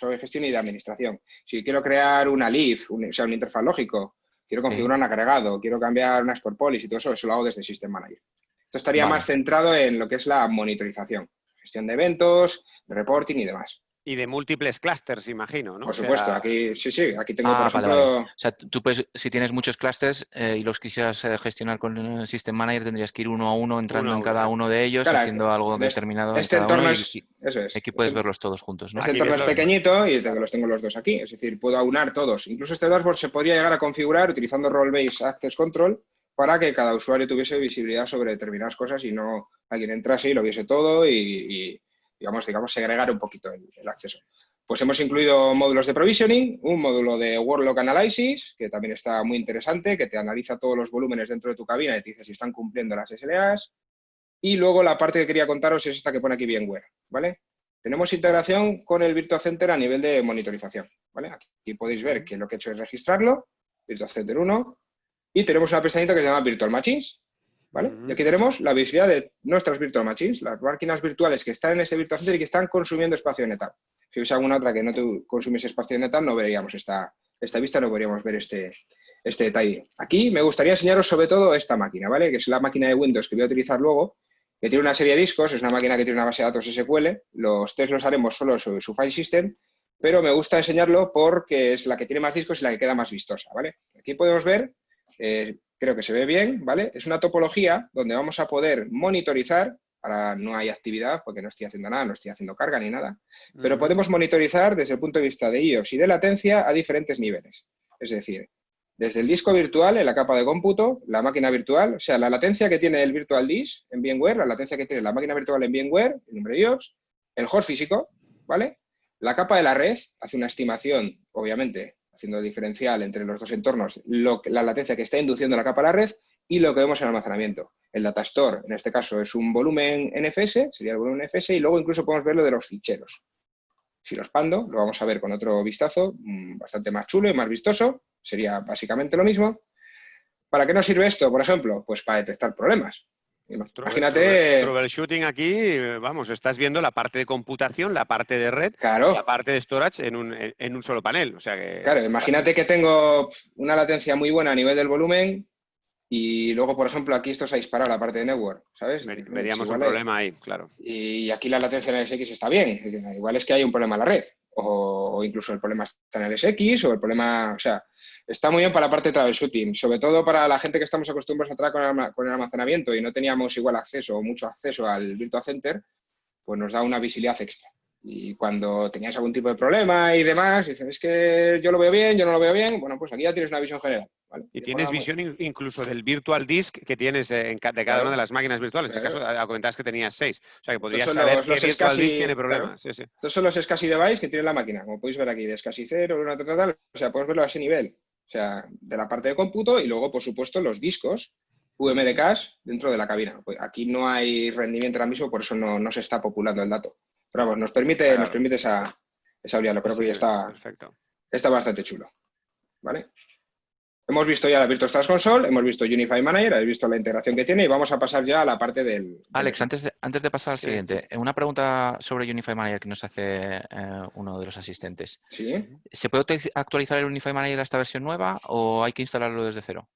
y de administración. Si quiero crear una leaf, un interfaz lógico, quiero configurar un agregado, quiero cambiar una export policy y todo eso, lo hago desde System Manager. Esto estaría más centrado en lo que es la monitorización, gestión de eventos, reporting y demás. Y de múltiples clusters, imagino, ¿no? Por supuesto, aquí sí, aquí tengo, por ejemplo... Vale. O sea, tú puedes, si tienes muchos clusters y los quisieras gestionar con System Manager, tendrías que ir uno a uno, entrando en cada uno de ellos, haciendo algo determinado en cada uno eso es. Aquí puedes verlos todos juntos, ¿no? Este entorno es pequeñito y los tengo los dos aquí, es decir, puedo aunar todos. Incluso este dashboard se podría llegar a configurar utilizando Role-Based Access Control para que cada usuario tuviese visibilidad sobre determinadas cosas y no alguien entrase y lo viese todo y digamos, segregar un poquito el acceso. Pues hemos incluido módulos de provisioning, un módulo de Workload Analysis, que también está muy interesante, que te analiza todos los volúmenes dentro de tu cabina y te dice si están cumpliendo las SLAs. Y luego la parte que quería contaros es esta que pone aquí VMware, ¿vale? Tenemos integración con el Virtua Center a nivel de monitorización, ¿vale? Aquí podéis ver que lo que he hecho es registrarlo, Virtua Center 1, y tenemos una pestañita que se llama Virtual Machines, ¿vale? Y aquí tenemos la visibilidad de nuestras Virtual Machines, las máquinas virtuales que están en ese Virtua Center y que están consumiendo espacio en NetApp. Si hubiese alguna otra que no te consumiese espacio en NetApp, no veríamos esta vista, no podríamos ver este detalle. Aquí me gustaría enseñaros sobre todo esta máquina, ¿vale? Que es la máquina de Windows que voy a utilizar luego, que tiene una serie de discos, es una máquina que tiene una base de datos SQL, los test los haremos solo sobre su file system, pero me gusta enseñarlo porque es la que tiene más discos y la que queda más vistosa, ¿vale? Aquí podemos ver, creo que se ve bien, ¿vale? Es una topología donde vamos a poder monitorizar. Ahora no hay actividad porque no estoy haciendo nada, no estoy haciendo carga ni nada, pero podemos monitorizar desde el punto de vista de IOS y de latencia a diferentes niveles. Es decir, desde el disco virtual en la capa de cómputo, la máquina virtual, o sea, la latencia que tiene el Virtual Disk en VMware, la latencia que tiene la máquina virtual en VMware, el número de IOS, el host físico, ¿vale? La capa de la red hace una estimación, obviamente, haciendo diferencial entre los dos entornos, la latencia que está induciendo la capa de la red y lo que vemos en el almacenamiento. El data store, en este caso, es un volumen NFS, sería el volumen NFS, y luego incluso podemos ver lo de los ficheros. Si lo expando, lo vamos a ver con otro vistazo, bastante más chulo y más vistoso, sería básicamente lo mismo. ¿Para qué nos sirve esto, por ejemplo? Pues para detectar problemas. Imagínate... Troubleshooting aquí, vamos, estás viendo la parte de computación, la parte de red, claro, y la parte de storage en un solo panel. O sea que, claro, imagínate que tengo una latencia muy buena a nivel del volumen y luego, por ejemplo, aquí esto se ha disparado la parte de network, ¿sabes? Veríamos un problema ahí, claro. Y aquí la latencia en el SX está bien. Igual es que hay un problema en la red. O incluso el problema está en el SX o el problema... O sea, está muy bien para la parte de troubleshooting. Sobre todo para la gente que estamos acostumbrados a trabajar con el almacenamiento y no teníamos igual acceso o mucho acceso al Virtua Center, pues nos da una visibilidad extra. Y cuando tenías algún tipo de problema y demás, dices, es que yo lo veo bien, yo no lo veo bien, bueno, pues aquí ya tienes una visión general. ¿Vale? Y tienes visión incluso del Virtual Disk que tienes de cada una de las máquinas virtuales. En este caso, comentabas que tenías 6. O sea, que podrías saber qué Virtual Disk tiene problemas. Claro. Sí. Estos son los SCSI device que tiene la máquina. Como podéis ver aquí, de SCSI 0, tal. O sea, puedes verlo a ese nivel. O sea, de la parte de cómputo y luego, por supuesto, los discos UMD cache dentro de la cabina. Pues aquí no hay rendimiento ahora mismo, por eso no se está populando el dato. Pero vamos, nos permite esa habilidad. Lo creo que está bastante chulo. ¿Vale? Hemos visto ya la Virtual Task Console, hemos visto Unify Manager, habéis visto la integración que tiene y vamos a pasar ya a la parte del... Alex, antes de pasar al siguiente, una pregunta sobre Unify Manager que nos hace uno de los asistentes. ¿Sí? ¿Se puede actualizar el Unify Manager a esta versión nueva o hay que instalarlo desde cero?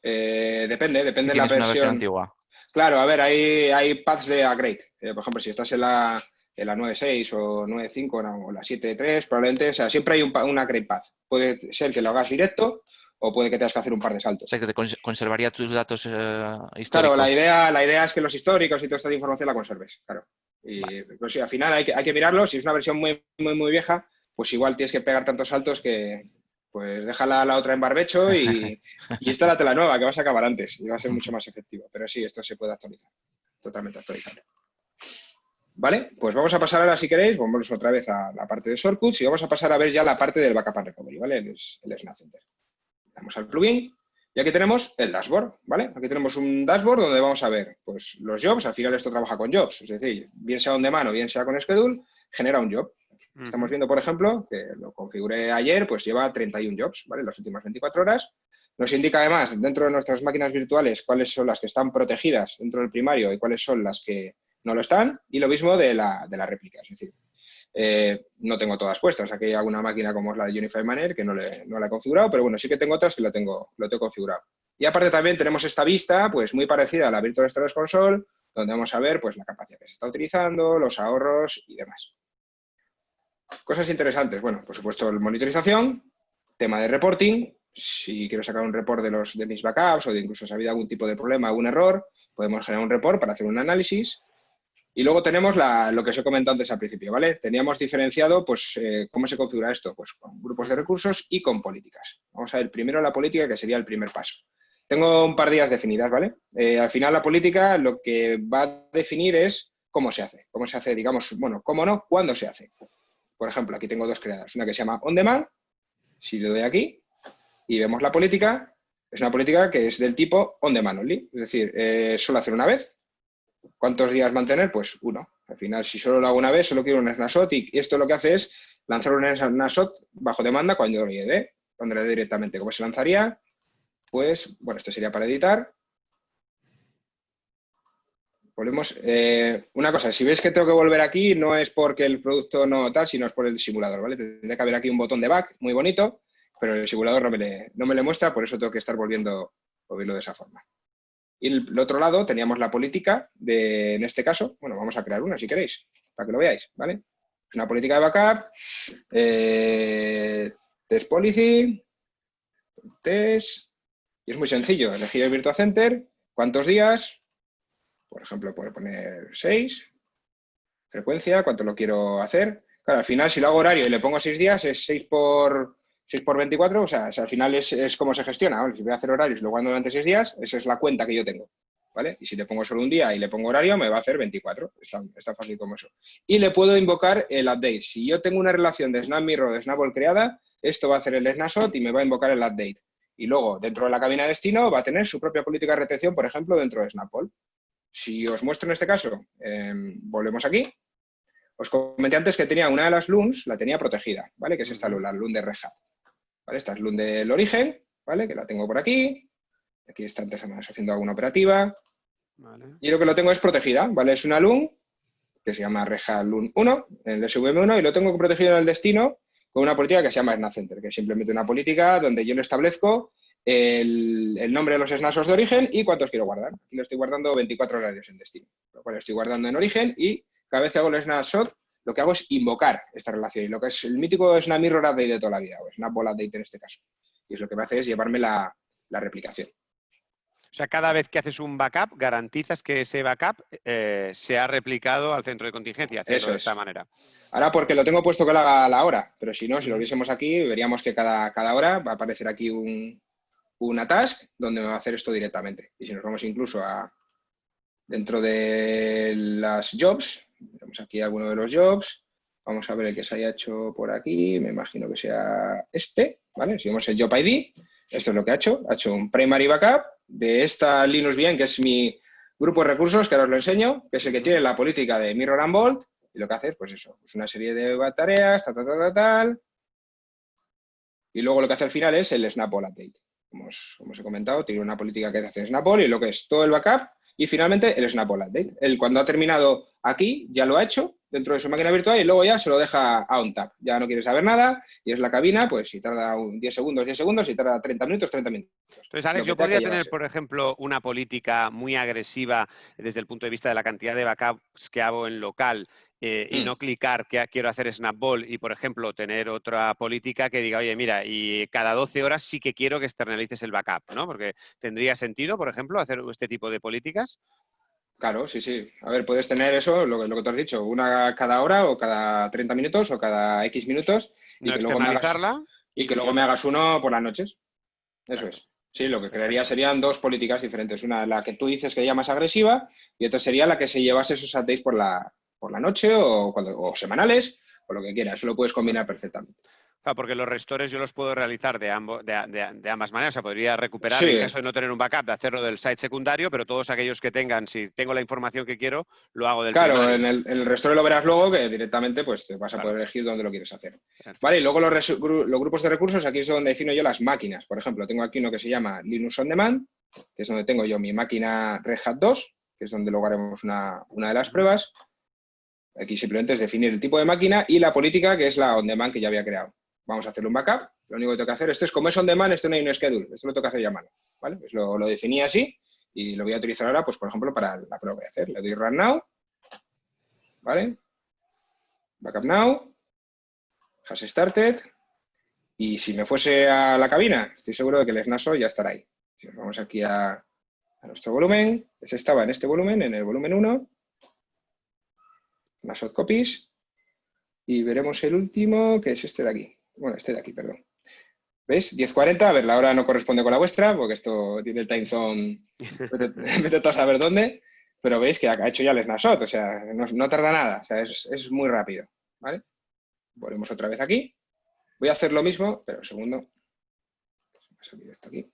Depende de la versión. Una versión antigua. Claro, a ver, hay paths de upgrade. Por ejemplo, si estás en la 9.6 o 9.5 o la 7.3, probablemente, o sea, siempre hay un upgrade path. Puede ser que lo hagas directo o puede que tengas que hacer un par de saltos. O sea, que te conservaría tus datos históricos. Claro, la idea es que los históricos y toda esta información la conserves, claro. Y pues, sí, al final hay que mirarlo. Si es una versión muy vieja, pues igual tienes que pegar tantos saltos que pues déjala la otra en barbecho y instálate la nueva, que vas a acabar antes y va a ser mucho más efectivo. Pero sí, esto se puede actualizar, totalmente actualizable. ¿Vale? Pues vamos a pasar ahora, si queréis, vamos otra vez a la parte de shortcuts y vamos a pasar a ver ya la parte del backup and recovery, ¿vale? El Snap Center. Damos al plugin Y aquí tenemos el dashboard, ¿vale? Aquí tenemos un dashboard donde vamos a ver pues, los jobs. Al final esto trabaja con jobs, es decir, bien sea on demand o bien sea con schedule, genera un job. Estamos viendo, por ejemplo, que lo configuré ayer, pues lleva 31 jobs, ¿vale? Las últimas 24 horas. Nos indica además, dentro de nuestras máquinas virtuales, cuáles son las que están protegidas dentro del primario y cuáles son las que no lo están. Y lo mismo de la réplica, es decir, no tengo todas puestas. Aquí hay alguna máquina como es la de Unified Manner que no la he configurado, pero bueno, sí que tengo otras que lo tengo configurado. Y aparte también tenemos esta vista, pues muy parecida a la Virtual Storage Console, donde vamos a ver pues la capacidad que se está utilizando, los ahorros y demás. Cosas interesantes, bueno, por supuesto, la monitorización, tema de reporting. Si quiero sacar un report de mis backups o de incluso si ha habido algún tipo de problema, algún error, podemos generar un report para hacer un análisis. Y luego tenemos lo que os he comentado antes al principio, ¿vale? Teníamos diferenciado, pues, cómo se configura esto, pues con grupos de recursos y con políticas. Vamos a ver primero la política, que sería el primer paso. Tengo un par de días definidas, ¿vale? Al final la política lo que va a definir es cómo se hace, digamos, bueno, cómo no, cuándo se hace. Por ejemplo, aquí tengo dos creadas, una que se llama On Demand, si le doy aquí y vemos la política, es una política que es del tipo On Demand Only, es decir, solo hacer una vez. ¿Cuántos días mantener? Pues 1. Al final, si solo lo hago una vez, solo quiero un snapshot y esto lo que hace es lanzar un snapshot bajo demanda cuando le dé directamente. ¿Cómo se lanzaría? Pues, bueno, esto sería para editar. Volvemos. Una cosa, si veis que tengo que volver aquí, no es porque el producto no tal, sino es por el simulador, ¿vale? Tendría que haber aquí un botón de back muy bonito, pero el simulador no me le muestra, por eso tengo que estar volviendo de esa forma. Y el otro lado teníamos la política en este caso, bueno, vamos a crear una si queréis, para que lo veáis, ¿vale? Es una política de backup, test policy, test, y es muy sencillo, elegir el Virtua Center, cuántos días, por ejemplo, puedo poner 6, frecuencia, cuánto lo quiero hacer. Claro, al final, si lo hago horario y le pongo 6 días, es 6 por 24, o sea, al final es como se gestiona, ¿vale? Si voy a hacer horarios y lo hago durante 6 días, esa es la cuenta que yo tengo, ¿vale? Y si le pongo solo un día y le pongo horario, me va a hacer 24, está fácil como eso. Y le puedo invocar el update. Si yo tengo una relación de SnapMirror o de Snapball creada, esto va a hacer el snapshot y me va a invocar el update. Y luego, dentro de la cabina de destino, va a tener su propia política de retención, por ejemplo, dentro de Snapball. Si os muestro en este caso, volvemos aquí. Os comenté antes que tenía una de las LUNs, la tenía protegida, ¿vale? Que es esta LUN, la LUN de Red Hat. ¿Vale? Esta es LUN del origen, ¿vale? Que la tengo por aquí. Aquí está antes haciendo alguna operativa. Vale. Y lo que lo tengo es protegida, ¿vale? Es una LUN que se llama Red Hat LUN 1, en el SVM1, y lo tengo protegido en el destino con una política que se llama SnapCenter, que es simplemente una política donde yo le establezco el nombre de los snapshots de origen y cuántos quiero guardar. Aquí lo estoy guardando 24 horarios en destino, lo cual estoy guardando en origen y cada vez que hago el snapshot, lo que hago es invocar esta relación. Y lo que es el mítico SnapMirror Update de toda la vida, o Snapball Update en este caso. Y es lo que me hace es llevarme la replicación. O sea, cada vez que haces un backup, garantizas que ese backup se ha replicado al centro de contingencia, haciendo de esta manera. Ahora porque lo tengo puesto que lo haga a la hora, pero si no, si lo viésemos aquí, veríamos que cada hora va a aparecer aquí una task donde me va a hacer esto directamente. Y si nos vamos incluso dentro de las jobs, tenemos aquí alguno de los jobs, vamos a ver el que se haya hecho por aquí, me imagino que sea este, ¿vale? Si vemos el job ID, esto es lo que ha hecho un primary backup de esta Linux VM, que es mi grupo de recursos, que ahora os lo enseño, que es el que tiene la política de Mirror and Bolt, y lo que hace es, pues eso, pues una serie de tareas, tal, y luego lo que hace al final es el Snapball Update. Como os he comentado, tiene una política que hace Snapball y lo que es todo el backup, y finalmente el Snapball Update. Él cuando ha terminado aquí, ya lo ha hecho dentro de su máquina virtual y luego ya se lo deja a OnTap. Ya no quiere saber nada y es la cabina, pues si tarda 10 segundos, si tarda 30 minutos. Entonces, Alex, yo podría tener, por ejemplo, una política muy agresiva desde el punto de vista de la cantidad de backups que hago en local y no clicar que quiero hacer Snapball y, por ejemplo, tener otra política que diga, oye, mira, y cada 12 horas sí que quiero que externalices el backup, ¿no? Porque tendría sentido, por ejemplo, hacer este tipo de políticas. Claro, sí. A ver, puedes tener eso, lo que tú has dicho, una cada hora o cada 30 minutos o cada X minutos. No externalizarla. Y que luego me hagas uno por las noches. Eso es. Sí, lo que crearía serían dos políticas diferentes. Una, la que tú dices que llamas agresiva, y otra sería la que se llevase esos updates por la noche o semanales, o lo que quieras. Eso lo puedes combinar perfectamente. Claro, porque los restores yo los puedo realizar de ambas maneras. O sea, podría recuperar, Sí. en caso de no tener un backup, de hacerlo del site secundario, pero todos aquellos que tengan, si tengo la información que quiero, lo hago del Claro, primario. en el restore lo verás luego, que directamente pues te vas a Claro. poder elegir dónde lo quieres hacer. Perfecto. Vale, y luego los grupos de recursos, aquí es donde defino yo las máquinas. Por ejemplo, tengo aquí uno que se llama Linux On Demand, que es donde tengo yo mi máquina Red Hat 2, que es donde luego haremos una de las pruebas. Aquí simplemente es definir el tipo de máquina y la política, que es la On Demand que ya había creado. Vamos a hacerle un backup. Lo único que tengo que hacer, esto es como es On Demand, esto no hay un schedule, esto lo tengo que hacer ya a mano. ¿Vale? Pues lo definí así y lo voy a utilizar ahora, pues por ejemplo, para la prueba que voy a hacer. Le doy Run Now. ¿Vale? Backup Now. Has Started. Y si me fuese a la cabina, estoy seguro de que el SNASO ya estará ahí. Si nos vamos aquí a nuestro volumen, ese estaba en este volumen, en el volumen 1. Snapshot Copies. Y veremos el último, que es este de aquí. Bueno, este de aquí, perdón. ¿Veis? 10:40. A ver, la hora no corresponde con la vuestra, porque esto tiene el time zone. Vete a saber dónde. Pero veis que ha hecho ya el snapshot, o sea, no tarda nada. O sea, es muy rápido. ¿Vale? Volvemos otra vez aquí. Voy a hacer lo mismo, pero un segundo. Esto aquí.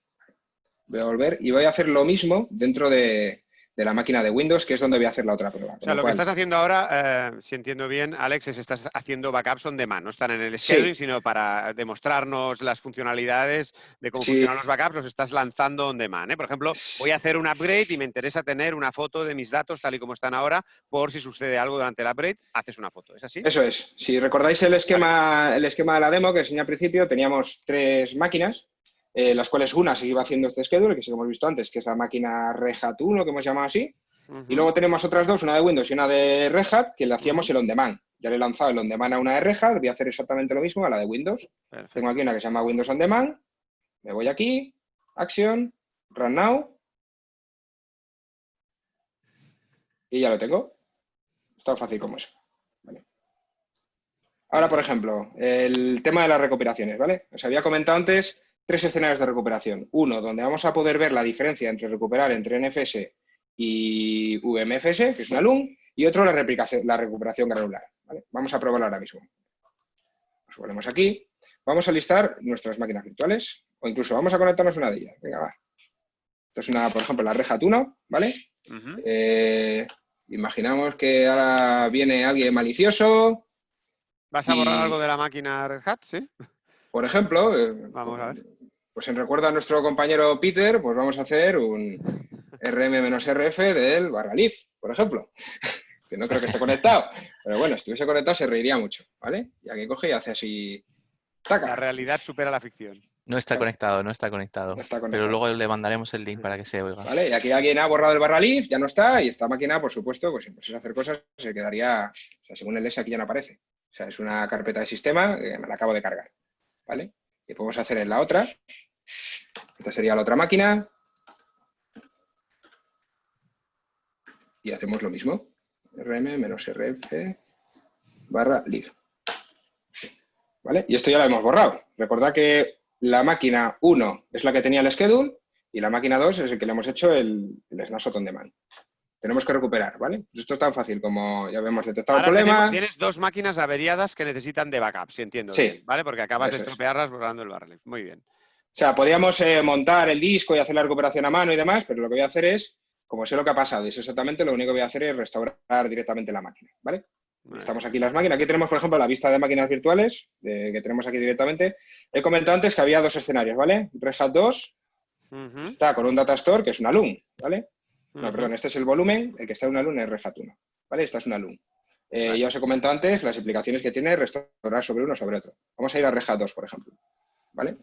Voy a volver y voy a hacer lo mismo dentro de la máquina de Windows, que es donde voy a hacer la otra prueba. O sea, lo que estás haciendo ahora, si entiendo bien, Alex, es estás haciendo backups on demand. No están en el scheduling, sino para demostrarnos las funcionalidades de cómo funcionan los backups, los estás lanzando on demand, ¿eh? Por ejemplo, voy a hacer un upgrade y me interesa tener una foto de mis datos tal y como están ahora, por si sucede algo durante el upgrade, haces una foto. ¿Es así? Eso es. Si recordáis el esquema de la demo que enseñé al principio, teníamos 3 máquinas, las cuales una se iba haciendo este schedule, que sí que hemos visto antes, que es la máquina Red Hat 1, que hemos llamado así. Y luego tenemos otras dos, una de Windows y una de Red Hat, que le hacíamos el on demand. Ya le he lanzado el on demand a una de Red Hat, voy a hacer exactamente lo mismo a la de Windows. Perfecto. Tengo aquí una que se llama Windows On Demand. Me voy aquí, Action, Run Now. Y ya lo tengo. Es tan fácil como eso. Vale. Ahora, por ejemplo, el tema de las recuperaciones, ¿vale? Os había comentado antes 3 escenarios de recuperación. Uno, donde vamos a poder ver la diferencia entre recuperar entre NFS y VMFS, que es una LUN, y otro, la recuperación granular. ¿Vale? Vamos a probarlo ahora mismo. Nos volvemos aquí. Vamos a listar nuestras máquinas virtuales, o incluso vamos a conectarnos a una de ellas. Venga, va. Esta es una, por ejemplo, la Red Hat 1, ¿vale? Imaginamos que ahora viene alguien malicioso. ¿Vas a borrar algo de la máquina Red Hat? ¿Sí? Por ejemplo, vamos a ver. Pues en recuerdo a nuestro compañero Peter, pues vamos a hacer un rm-rf del /lib, por ejemplo. Que no creo que esté conectado, pero bueno, si estuviese conectado se reiría mucho, ¿vale? Ya que coge y hace así... ¡Taca! La realidad supera la ficción. No está conectado, no está conectado. Pero luego le mandaremos el link para que se oiga. Vale, y aquí alguien ha borrado el /lib, ya no está, y esta máquina, por supuesto, pues si empezase a hacer cosas, se quedaría... O sea, según el ES aquí ya no aparece. O sea, es una carpeta de sistema que me la acabo de cargar, ¿vale? Y podemos hacer en la otra. Esta sería la otra máquina. Y hacemos lo mismo. rm-rf /lib. ¿Vale? Y esto ya lo hemos borrado. Recordad que la máquina 1 es la que tenía el schedule y la máquina 2 es el que le hemos hecho el snapshot on demand. Tenemos que recuperar, ¿vale? Pues esto es tan fácil como ya hemos detectado el problema. Tienes 2 máquinas averiadas que necesitan de backup, si entiendo bien, ¿vale? Porque acabas de estropearlas borrando el /lib. Muy bien. O sea, podíamos montar el disco y hacer la recuperación a mano y demás, pero lo que voy a hacer es, como sé lo que ha pasado y es exactamente, lo único que voy a hacer es restaurar directamente la máquina, ¿vale? Estamos aquí las máquinas. Aquí tenemos, por ejemplo, la vista de máquinas virtuales que tenemos aquí directamente. He comentado antes que había 2 escenarios, ¿vale? Red Hat 2 está con un data store que es una LUN, ¿vale? No, perdón, este es el volumen, el que está en una LUN es Red Hat 1, ¿vale? Esta es una LUN. Ya os he comentado antes las implicaciones que tiene restaurar sobre uno sobre otro. Vamos a ir a Red Hat 2, por ejemplo, ¿vale?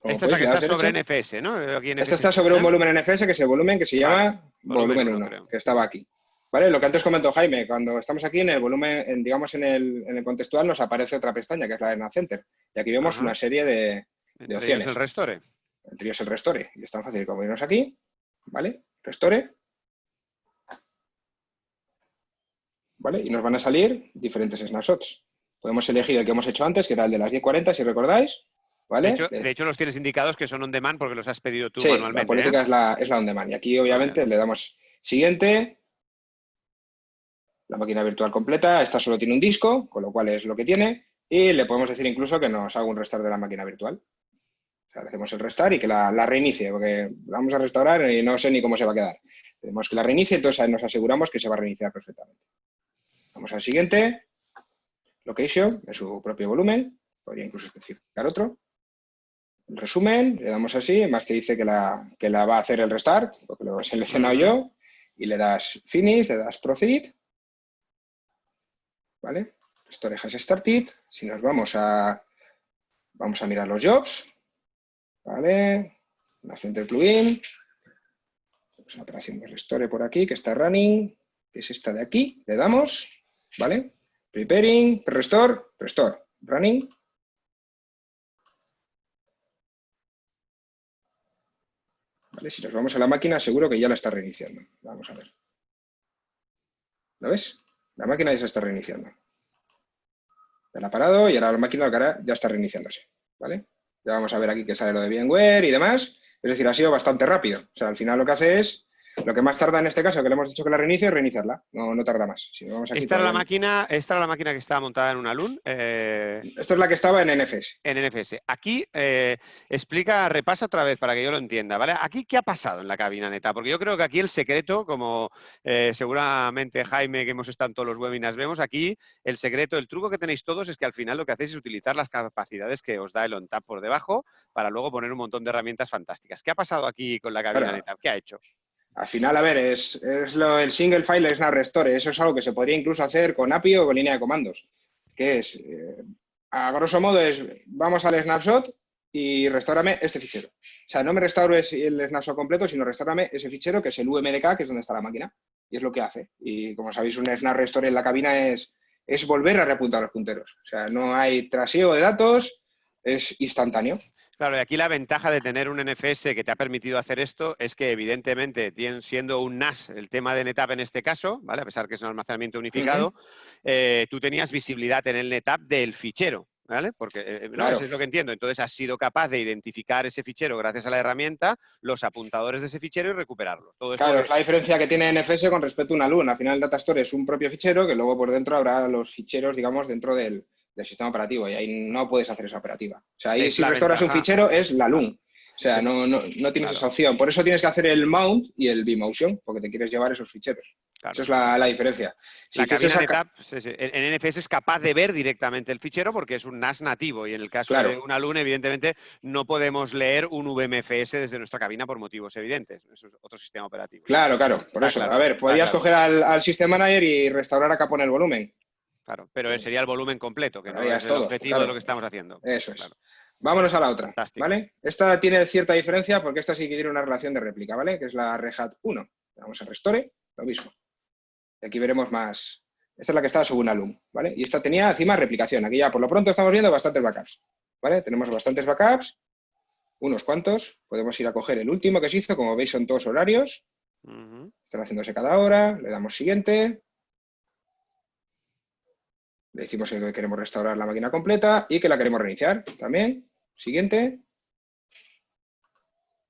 Esta es la que está sobre NFS, ¿no? Aquí esta está sobre un volumen NFS, que es el volumen que se llama volumen 1, que estaba aquí. ¿Vale? Lo que antes comentó Jaime, cuando estamos aquí en el volumen, digamos en el contextual, nos aparece otra pestaña, que es la de NetCenter. Y aquí vemos una serie de opciones. El Restore. El trío es el Restore. Y es tan fácil como irnos aquí, ¿vale? Restore. ¿Vale? Y nos van a salir diferentes snapshots. Podemos elegir el que hemos hecho antes, que era el de las 10:40, si recordáis. ¿Vale? De hecho, los tienes indicados que son on demand porque los has pedido tú sí, manualmente. La política es la on demand. Y aquí, obviamente, le damos siguiente. La máquina virtual completa. Esta solo tiene un disco, con lo cual es lo que tiene. Y le podemos decir incluso que nos haga un restart de la máquina virtual. O sea, le hacemos el restart y que la reinicie, porque vamos a restaurar y no sé ni cómo se va a quedar. Tenemos que la reinicie, entonces nos aseguramos que se va a reiniciar perfectamente. Vamos al siguiente. Location, de su propio volumen. Podría incluso especificar otro. El resumen, le damos así, más te dice que la va a hacer el restart, porque lo he seleccionado yo, y le das Finish, le das Proceed. ¿Vale? Store has started. Si nos vamos a mirar los jobs. ¿Vale? La Center Plugin. Tenemos una operación de restore por aquí que está running, que es esta de aquí. Le damos, ¿vale? Preparing, restore, running. ¿Vale? Si nos vamos a la máquina, seguro que ya la está reiniciando. Vamos a ver. ¿Lo ves? La máquina ya se está reiniciando. Ya la ha parado y ahora la máquina ya está reiniciándose. ¿Vale? Ya vamos a ver aquí que sale lo de VMware y demás. Es decir, ha sido bastante rápido. O sea, al final lo que hace es, lo que más tarda en este caso, que le hemos dicho que la reinicie, es reiniciarla. No tarda más. Si vamos aquí, esta era la máquina que estaba montada en una LUN. Esta es la que estaba en NFS. En NFS. Aquí repasa otra vez para que yo lo entienda, ¿vale? Aquí, ¿qué ha pasado en la cabina neta? Porque yo creo que aquí el secreto, como seguramente Jaime, que hemos estado en todos los webinars, vemos aquí, el secreto, el truco que tenéis todos es que al final lo que hacéis es utilizar las capacidades que os da el ONTAP por debajo para luego poner un montón de herramientas fantásticas. ¿Qué ha pasado aquí con la cabina neta? ¿Qué ha hecho? Al final, a ver, es el single file snap restore. Eso es algo que se podría incluso hacer con API o con línea de comandos. Que es, a grosso modo, vamos al snapshot y restaurame este fichero. O sea, no me restaures el snapshot completo, sino restaurame ese fichero que es el UMDK, que es donde está la máquina. Y es lo que hace. Y como sabéis, un snap restore en la cabina es volver a reapuntar los punteros. O sea, no hay trasiego de datos, es instantáneo. Claro, y aquí la ventaja de tener un NFS que te ha permitido hacer esto es que, evidentemente, siendo un NAS, el tema de NetApp en este caso, ¿vale? A pesar que es un almacenamiento unificado, tú tenías visibilidad en el NetApp del fichero, ¿vale? Porque Claro. eso es lo que entiendo. Entonces, has sido capaz de identificar ese fichero gracias a la herramienta, los apuntadores de ese fichero y recuperarlo. Todo esto claro, es la diferencia que tiene NFS con respecto a una LUN. Al final, el Datastore es un propio fichero que luego por dentro habrá los ficheros, digamos, dentro del sistema operativo y ahí no puedes hacer esa operativa. O sea, ahí si restauras un fichero es la LUN. O sea, no tienes esa opción. Por eso tienes que hacer el mount y el vMotion, porque te quieres llevar esos ficheros. Claro. Esa es la diferencia. La cabina NetApp en NFS es capaz de ver directamente el fichero porque es un NAS nativo y en el caso de una LUN, evidentemente, no podemos leer un VMFS desde nuestra cabina por motivos evidentes. Eso es otro sistema operativo. Claro, por eso. A ver, podrías coger al System Manager y restaurar a capa en el volumen. Claro, pero sería el volumen completo, que no es el todo, objetivo de lo que estamos haciendo. Eso es. Claro. Vámonos a la otra, fantástico. ¿Vale? Esta tiene cierta diferencia porque esta sí que tiene una relación de réplica, ¿vale? Que es la Red Hat 1. Vamos a Restore, lo mismo. Y aquí veremos más. Esta es la que estaba sobre una LUN, ¿vale? Y esta tenía encima replicación. Aquí ya por lo pronto estamos viendo bastantes backups, ¿vale? Tenemos bastantes backups, unos cuantos. Podemos ir a coger el último que se hizo, como veis son todos horarios. Están haciéndose cada hora, le damos siguiente. Le decimos que queremos restaurar la máquina completa y que la queremos reiniciar también. Siguiente.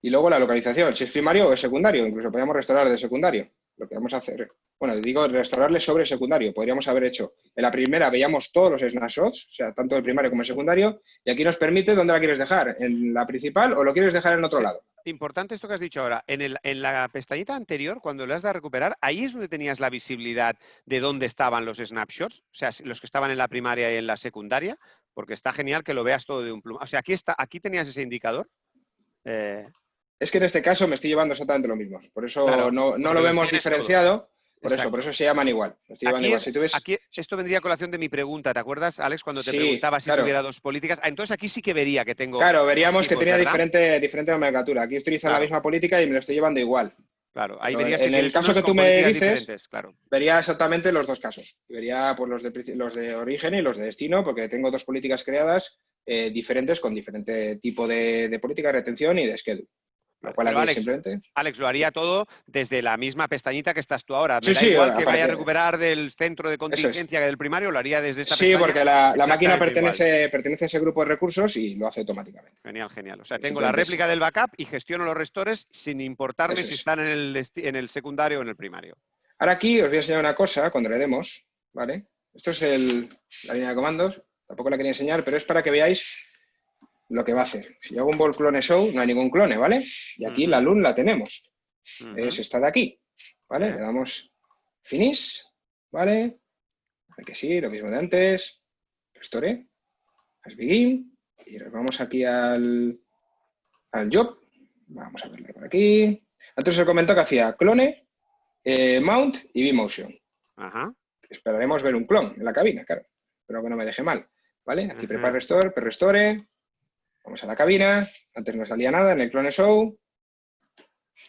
Y luego la localización, si es primario o es secundario. Incluso podríamos restaurar de secundario. Lo que vamos a hacer, bueno, digo restaurarle sobre secundario. Podríamos haber hecho, en la primera veíamos todos los snapshots, o sea, tanto el primario como el secundario, y aquí nos permite dónde la quieres dejar, en la principal o lo quieres dejar en otro lado. Importante esto que has dicho ahora. En la pestañita anterior, cuando le has de recuperar, ahí es donde tenías la visibilidad de dónde estaban los snapshots, o sea, los que estaban en la primaria y en la secundaria, porque está genial que lo veas todo de un plumazo. O sea, aquí tenías ese indicador. Es que en este caso me estoy llevando exactamente lo mismo. Por eso claro, no lo vemos diferenciado. Por eso se llaman igual. Aquí esto vendría a colación de mi pregunta. ¿Te acuerdas, Alex, cuando te preguntaba si tuviera dos políticas? Entonces aquí sí que vería que tengo... Claro, veríamos tipos, que tenía diferente nomenclatura. Aquí utilizan la misma política y me lo estoy llevando igual. Claro, ahí verías que en el caso que tú me dices, claro. vería exactamente los dos casos. Vería pues, los de origen y los de destino, porque tengo dos políticas creadas diferentes con diferente tipo de política de retención y de schedule. Lo cual Pero Alex, lo haría todo desde la misma pestañita que estás tú ahora. Me da igual que vaya a recuperar del centro de contingencia que del primario, lo haría desde esta pestaña. Sí, porque la máquina pertenece a ese grupo de recursos y lo hace automáticamente. Genial. O sea, tengo la réplica del backup y gestiono los restores sin importarme si están en el secundario o en el primario. Ahora aquí os voy a enseñar una cosa cuando le demos, ¿vale? Esto es la línea de comandos. Tampoco la quería enseñar, pero es para que veáis lo que va a hacer. Si yo hago un vol clone show, no hay ningún clone, ¿vale? Y aquí la LUN la tenemos. Es esta de aquí, ¿vale? Le damos finish, ¿vale? Aquí sí, lo mismo de antes. Restore, as begin. Y nos vamos aquí al job. Vamos a verlo por aquí. Antes os comentó que hacía clone, mount y vMotion. Esperaremos ver un clon en la cabina, claro. Espero que no me deje mal, ¿vale? Aquí prepare restore, restore. Vamos a la cabina. Antes no salía nada en el clone show.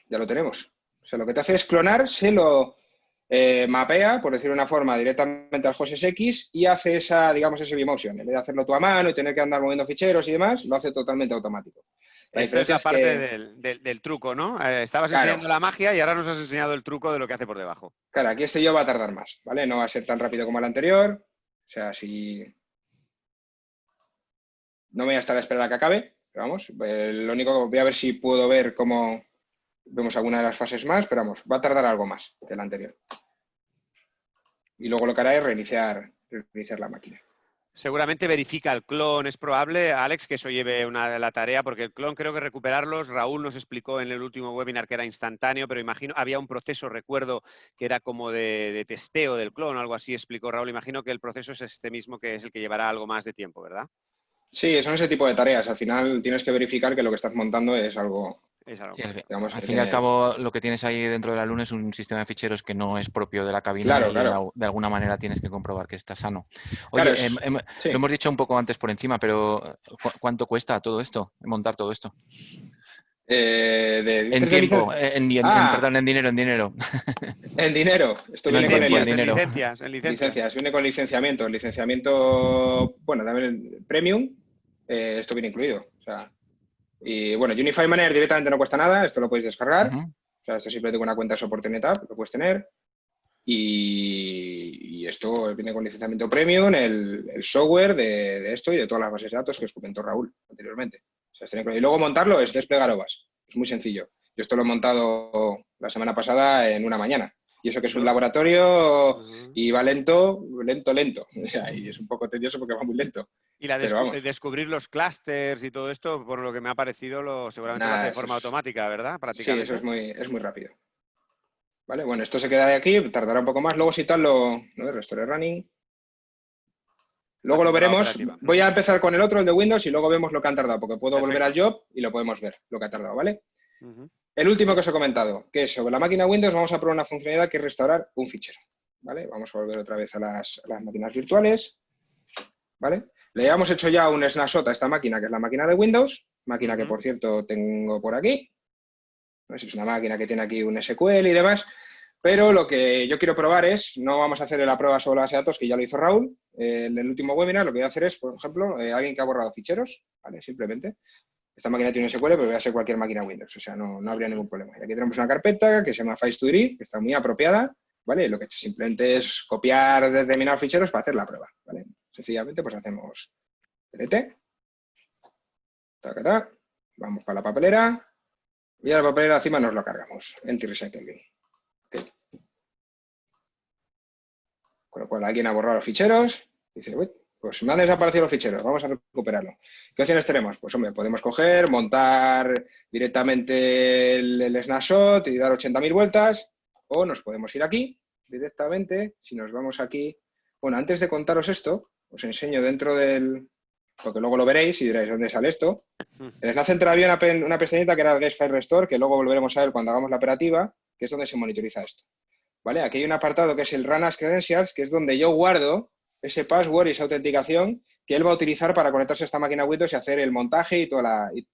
Ya lo tenemos. O sea, lo que te hace es clonar, se lo mapea, por decirlo de una forma, directamente al host SX y hace esa, digamos, ese vMotion. En vez de hacerlo tú a mano y tener que andar moviendo ficheros y demás, lo hace totalmente automático. Esto es la parte del truco, ¿no? Estabas enseñando la magia y ahora nos has enseñado el truco de lo que hace por debajo. Claro, aquí este yo va a tardar más, ¿vale? No va a ser tan rápido como el anterior. O sea, si... No me voy a estar a esperar a que acabe, pero vamos, lo único que voy a ver si puedo ver cómo vemos alguna de las fases más, pero vamos, va a tardar algo más que el anterior. Y luego lo que hará es reiniciar la máquina. Seguramente verifica el clon, es probable, Alex, que eso lleve la tarea, porque el clon creo que recuperarlos, Raúl nos explicó en el último webinar que era instantáneo, pero imagino, había un proceso, recuerdo, que era como de testeo del clon, algo así explicó Raúl. Imagino que el proceso es este mismo, que es el que llevará algo más de tiempo, ¿verdad? Sí, son ese tipo de tareas. Al final tienes que verificar que lo que estás montando es algo... Sí, digamos, al fin y al cabo, lo que tienes ahí dentro de la LUN es un sistema de ficheros que no es propio de la cabina y de alguna manera tienes que comprobar que está sano. Oye, lo hemos dicho un poco antes por encima, pero ¿cuánto cuesta todo esto, montar todo esto? En tiempo, perdón, en dinero. En dinero. Esto viene con licencias. Viene con licenciamiento. El licenciamiento, bueno, también premium, esto viene incluido. O sea, y bueno, Unify Manager directamente no cuesta nada, esto lo podéis descargar. O sea, esto simplemente con una cuenta de soporte NetApp lo puedes tener. Y esto viene con licenciamiento premium, el software de esto y de todas las bases de datos que os comentó Raúl anteriormente. O sea, y luego montarlo es desplegar OVAs. Es muy sencillo. Yo esto lo he montado la semana pasada en una mañana. Y eso que es un laboratorio y va lento. O sea, y es un poco tedioso porque va muy lento. Y descubrir los clústeres y todo esto, por lo que me ha parecido, seguramente lo hace de forma automática, ¿verdad? Sí, eso es muy rápido. ¿Vale? Bueno, esto se queda de aquí, tardará un poco más. Luego si tal restore running. Luego lo veremos. Voy a empezar con el otro, el de Windows, y luego vemos lo que han tardado, porque puedo volver al job y lo podemos ver, lo que ha tardado, ¿vale? El último que os he comentado, que es sobre la máquina Windows, vamos a probar una funcionalidad que es restaurar un fichero, ¿vale? Vamos a volver otra vez a las máquinas virtuales, ¿vale? Le hemos hecho ya un snapshot a esta máquina, que es la máquina de Windows, máquina que, por cierto, tengo por aquí. Es una máquina que tiene aquí un SQL y demás. Pero lo que yo quiero probar es, no vamos a hacer la prueba sobre la base de datos, que ya lo hizo Raúl en el último webinar. Lo que voy a hacer es, por ejemplo, alguien que ha borrado ficheros, ¿vale? Simplemente. Esta máquina tiene un SQL, pero voy a ser cualquier máquina Windows, o sea, no habría ningún problema. Y aquí tenemos una carpeta que se llama Files to Read, que está muy apropiada, ¿vale? Lo que he hecho simplemente es copiar determinados ficheros para hacer la prueba, ¿vale? Sencillamente, pues hacemos LT, vamos para la papelera, y a la papelera encima nos lo cargamos, anti-recycling. Okay. Con lo cual alguien ha borrado los ficheros, dice, uy, pues me han desaparecido los ficheros, vamos a recuperarlo. ¿Qué opciones tenemos? Pues hombre, podemos coger, montar directamente el snapshot y dar 80.000 vueltas, o nos podemos ir aquí directamente, si nos vamos aquí. Bueno, antes de contaros esto, os enseño dentro del... porque luego lo veréis y diréis dónde sale esto. En la central había una pestañita que era el Guest File Restore, que luego volveremos a ver cuando hagamos la operativa, que es donde se monitoriza esto. ¿Vale? Aquí hay un apartado que es el Run as Credentials, que es donde yo guardo ese password y esa autenticación que él va a utilizar para conectarse a esta máquina Windows y hacer el montaje y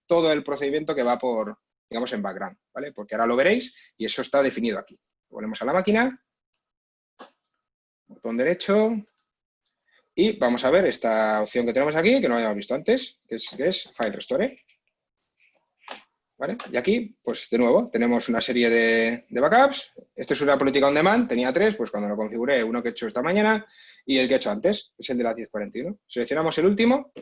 todo el procedimiento que va por, digamos, en background, ¿vale? Porque ahora lo veréis y eso está definido aquí. Volvemos a la máquina, botón derecho y vamos a ver esta opción que tenemos aquí, que no habíamos visto antes, que es File Restore. ¿Vale? Y aquí, pues de nuevo, tenemos una serie de backups. Esto es una política on demand, tenía 3, pues cuando lo configuré, uno que he hecho esta mañana y el que he hecho antes, es el de la 1041. Seleccionamos el último,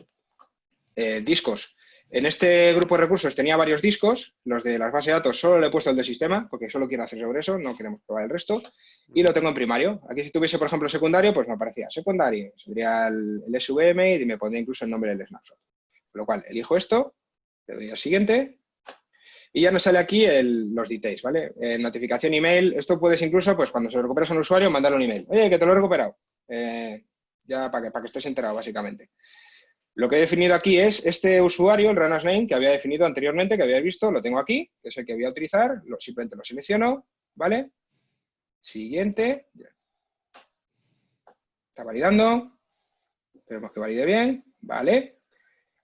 discos. En este grupo de recursos tenía varios discos, los de las bases de datos solo le he puesto el de sistema, porque solo quiero hacer sobre eso, no queremos probar el resto, y lo tengo en primario. Aquí si tuviese, por ejemplo, secundario, pues me aparecía secundario, sería el SVM y me pondría incluso el nombre del snapshot. Con lo cual, elijo esto, le doy al siguiente, y ya nos sale aquí los details, ¿vale? Notificación email, esto puedes incluso, pues cuando se lo recuperas a un usuario, mandarle un email. Oye, que te lo he recuperado. Ya para que estés enterado, básicamente. Lo que he definido aquí es este usuario, el runners name, que había definido anteriormente, que habíais visto, lo tengo aquí, que es el que voy a utilizar, simplemente lo selecciono, ¿vale? Siguiente. Está validando. Esperemos que valide bien, ¿vale?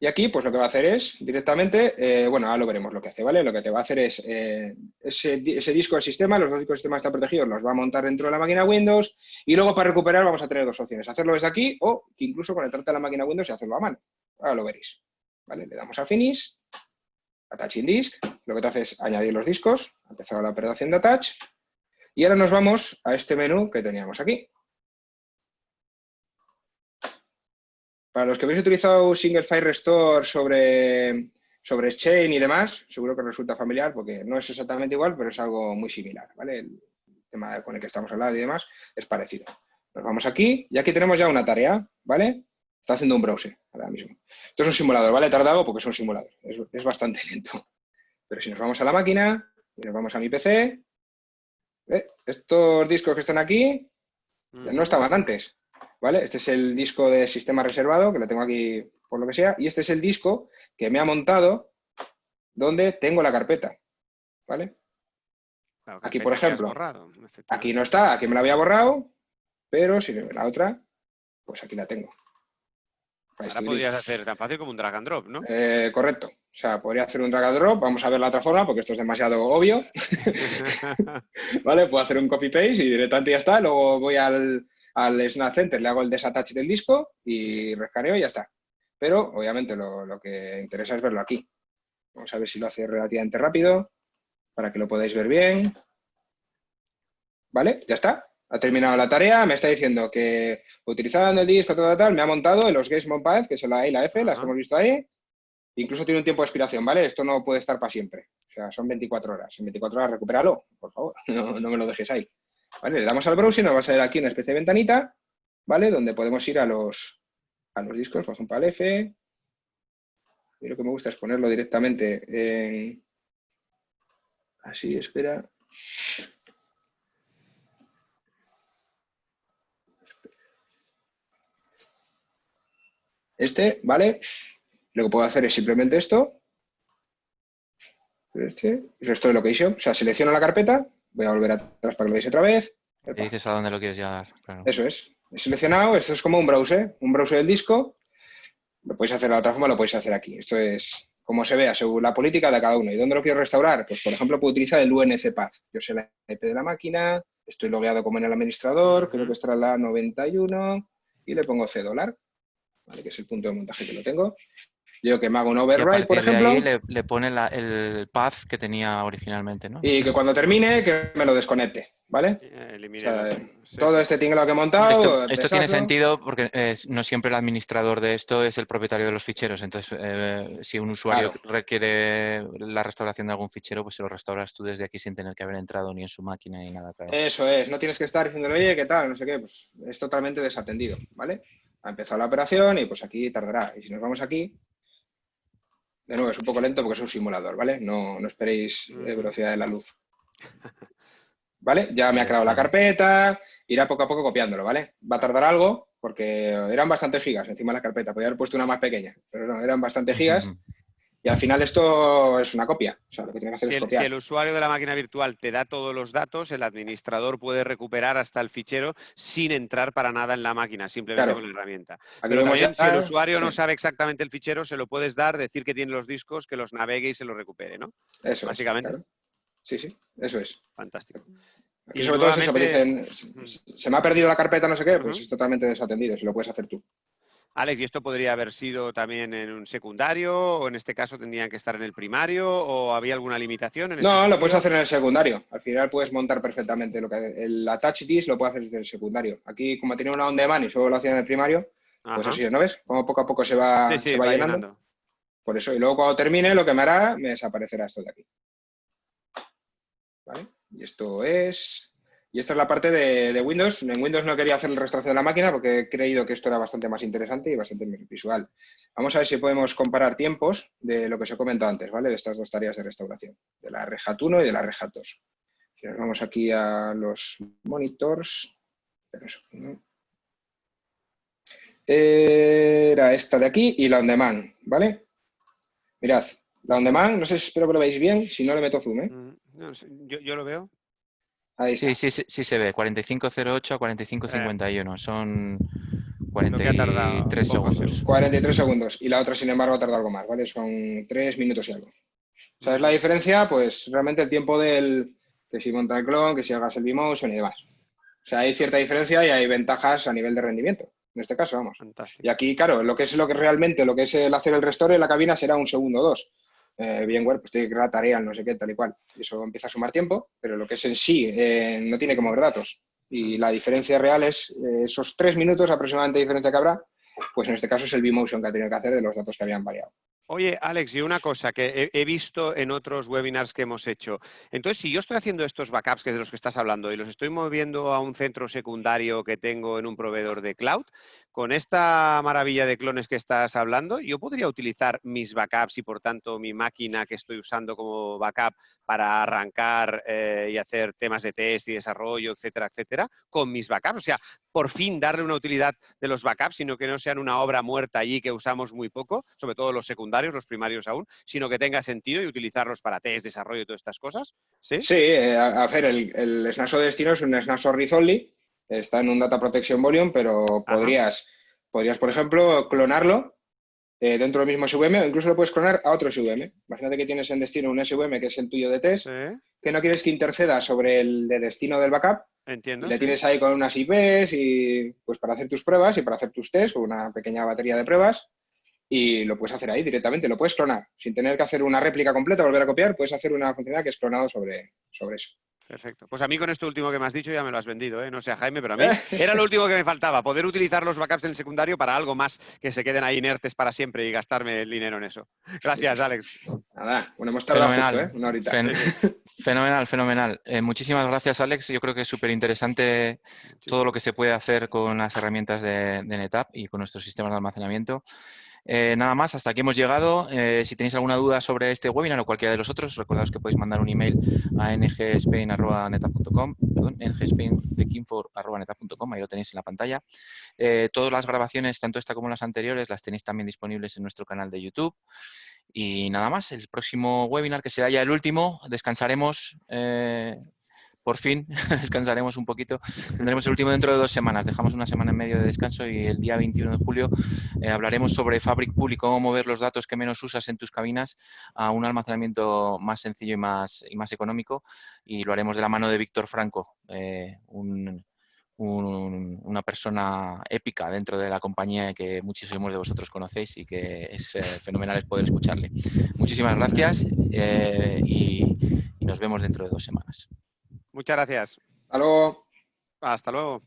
Y aquí, pues lo que va a hacer es, directamente, bueno, ahora lo veremos lo que hace, ¿vale? Lo que te va a hacer es, ese disco del sistema, los dos discos del sistema están protegidos, los va a montar dentro de la máquina Windows y luego para recuperar vamos a tener dos opciones, hacerlo desde aquí o incluso conectarte a la máquina Windows y hacerlo a mano. Ahora lo veréis, ¿vale? Le damos a Finish, Attaching Disk, lo que te hace es añadir los discos, empezar la operación de Attach y ahora nos vamos a este menú que teníamos aquí. Para los que habéis utilizado Single File Restore sobre Exchange y demás, seguro que resulta familiar porque no es exactamente igual, pero es algo muy similar, ¿vale? El tema con el que estamos hablando y demás es parecido. Nos vamos aquí y aquí tenemos ya una tarea, ¿vale? Está haciendo un browser ahora mismo. Esto es un simulador, ¿vale? Tardado porque es un simulador, es bastante lento. Pero si nos vamos a la máquina y nos vamos a mi PC, estos discos que están aquí ya no estaban antes. ¿Vale? Este es el disco de sistema reservado, que lo tengo aquí por lo que sea, y este es el disco que me ha montado donde tengo la carpeta, ¿vale? Claro, aquí, por ejemplo, borrado, aquí no está, aquí me la había borrado, pero si la otra, pues aquí la tengo. Ahora podrías hacer tan fácil como un drag and drop, ¿no? Correcto. O sea, podría hacer un drag and drop, vamos a ver la otra forma, porque esto es demasiado obvio. ¿Vale? Puedo hacer un copy-paste y directamente ya está, luego voy al Snap Center, le hago el desattach del disco y rescaneo y ya está. Pero, obviamente, lo que interesa es verlo aquí. Vamos a ver si lo hace relativamente rápido para que lo podáis ver bien. ¿Vale? Ya está. Ha terminado la tarea. Me está diciendo que utilizando el disco, tal, me ha montado en los Games Path, que son la E y la F, las que hemos visto ahí. Incluso tiene un tiempo de expiración, ¿vale? Esto no puede estar para siempre. O sea, son 24 horas. En 24 horas recupéralo, por favor. No me lo dejes ahí. ¿Vale? Le damos al browser, nos va a salir aquí una especie de ventanita, ¿vale? Donde podemos ir a los discos, por ejemplo, al F. Y lo que me gusta es ponerlo directamente en... Así, espera. ¿Vale? Lo que puedo hacer es simplemente esto. Restore location. O sea, selecciono la carpeta, voy a volver atrás para que lo veáis otra vez. Y dices a dónde lo quieres llevar. Claro. Eso es. He seleccionado, esto es como un browser del disco. Lo podéis hacer de otra forma, lo podéis hacer aquí. Esto es como se vea, según la política de cada uno. ¿Y dónde lo quiero restaurar? Pues, por ejemplo, puedo utilizar el UNC Path. Yo sé la IP de la máquina, estoy logueado como en el administrador, creo que estará la 91 y le pongo $, ¿vale? Que es el punto de montaje que lo tengo. Yo que me hago un override, por ejemplo. Y a partir de ahí le pone el path que tenía originalmente, ¿no? Y que cuando termine, que me lo desconecte, ¿vale? O sea, todo este tinglado que he montado... Esto tiene sentido porque no siempre el administrador de esto es el propietario de los ficheros. Entonces, si un usuario requiere la restauración de algún fichero, pues se lo restauras tú desde aquí sin tener que haber entrado ni en su máquina ni nada. Claro. Eso es, no tienes que estar diciéndole, oye, ¿qué tal? No sé qué, pues es totalmente desatendido, ¿vale? Ha empezado la operación y pues aquí tardará. Y si nos vamos aquí, de nuevo es un poco lento porque es un simulador, ¿vale? No esperéis velocidad de la luz. ¿Vale? Ya me ha creado la carpeta, irá poco a poco copiándolo, ¿vale? Va a tardar algo porque eran bastantes gigas encima de la carpeta. Podría haber puesto una más pequeña, pero no, eran bastantes gigas. Y al final esto es una copia. O sea, lo que tiene que hacer es copiar. Si el usuario de la máquina virtual te da todos los datos, el administrador puede recuperar hasta el fichero sin entrar para nada en la máquina, simplemente con la herramienta. Pero también, si el usuario no sabe exactamente el fichero, se lo puedes dar, decir que tiene los discos, que los navegue y se los recupere, ¿no? Eso básicamente. Claro. Sí, eso es. Fantástico. Aquí sobre todo es eso, dicen, se me ha perdido la carpeta, no sé qué, pues es totalmente desatendido, si lo puedes hacer tú. Alex, ¿y esto podría haber sido también en un secundario o en este caso tendrían que estar en el primario o había alguna limitación? No, lo puedes hacer en el secundario. Al final puedes montar perfectamente el attach disk, lo puedes hacer desde el secundario. Aquí, como tenía una on demand y solo lo hacía en el primario, pues así, ¿no ves? Como poco a poco se va llenando. por eso. Y luego cuando termine, lo que me hará, me desaparecerá esto de aquí. ¿Vale? Y esto es... Y esta es la parte de Windows. En Windows no quería hacer el rastreazo de la máquina porque he creído que esto era bastante más interesante y bastante más visual. Vamos a ver si podemos comparar tiempos de lo que os he comentado antes, ¿vale? De estas dos tareas de restauración, de la Red Hat 1 y de la Red Hat 2. Si nos vamos aquí a los monitors... Era esta de aquí y la on demand, ¿vale? Mirad, la on demand, no sé, espero que lo veáis bien, si no le meto zoom, ¿eh? No, yo lo veo. Ahí está. Sí se ve, 45.08 a 45.51, son Lo que ha tardado 43 pocos segundos. 43 segundos. Y la otra, sin embargo, ha tardado algo más, ¿vale? Son 3 minutos y algo. ¿Sabes la diferencia? Pues realmente el tiempo del... que si monta el clon, que si hagas el vMotion y demás. O sea, hay cierta diferencia y hay ventajas a nivel de rendimiento. En este caso, vamos. Fantástico. Y aquí, claro, lo que es el hacer el restore en la cabina será 1 segundo o 2. VMware, pues tiene que crear la tarea, no sé qué, tal y cual. Y eso empieza a sumar tiempo, pero lo que es en sí no tiene que mover datos. Y la diferencia real es esos 3 minutos aproximadamente de diferencia que habrá, pues en este caso es el vMotion que ha tenido que hacer de los datos que habían variado. Oye, Alex, y una cosa que he visto en otros webinars que hemos hecho. Entonces, si yo estoy haciendo estos backups que es de los que estás hablando y los estoy moviendo a un centro secundario que tengo en un proveedor de cloud, con esta maravilla de clones que estás hablando, yo podría utilizar mis backups y, por tanto, mi máquina que estoy usando como backup para arrancar y hacer temas de test y desarrollo, etcétera, etcétera, con mis backups. O sea, por fin darle una utilidad de los backups, sino que no sean una obra muerta allí que usamos muy poco, sobre todo los secundarios, los primarios aún, sino que tenga sentido y utilizarlos para test, desarrollo y todas estas cosas. Sí, sí, a ver, el snapshot de destino es un snapshot read only, está en un data protection volume, pero podrías, por ejemplo, clonarlo dentro del mismo SVM o incluso lo puedes clonar a otro SVM. Imagínate que tienes en destino un SVM que es el tuyo de test, que no quieres que interceda sobre el de destino del backup. Entiendo. Y le tienes ahí con unas IPs y pues para hacer tus pruebas y para hacer tus tests con una pequeña batería de pruebas y lo puedes hacer ahí directamente, lo puedes clonar. Sin tener que hacer una réplica completa, volver a copiar, puedes hacer una funcionalidad que es clonado sobre eso. Perfecto. Pues a mí con esto último que me has dicho ya me lo has vendido, ¿eh? No sé, Jaime, pero a mí era lo último que me faltaba, poder utilizar los backups en el secundario para algo más que se queden ahí inertes para siempre y gastarme el dinero en eso. Gracias, Alex. Nada, bueno, hemos tardado justo, ¿eh? Una horita. Fenomenal. Muchísimas gracias, Alex. Yo creo que es súper interesante todo lo que se puede hacer con las herramientas de NetApp y con nuestros sistemas de almacenamiento. Nada más, hasta aquí hemos llegado. Si tenéis alguna duda sobre este webinar o cualquiera de los otros, recordaos que podéis mandar un email a ngspain@netap.com, ngspain@netap.com, ahí lo tenéis en la pantalla. Todas las grabaciones, tanto esta como las anteriores, las tenéis también disponibles en nuestro canal de YouTube. Y nada más, el próximo webinar, que será ya el último, descansaremos. Por fin, descansaremos un poquito. Tendremos el último dentro de 2 semanas. Dejamos una semana en medio de descanso y el día 21 de julio hablaremos sobre Fabric Pool y cómo mover los datos que menos usas en tus cabinas a un almacenamiento más sencillo y más económico. Y lo haremos de la mano de Víctor Franco, una persona épica dentro de la compañía que muchísimos de vosotros conocéis y que es fenomenal poder escucharle. Muchísimas gracias y nos vemos dentro de 2 semanas. Muchas gracias. Hasta luego. Hasta luego.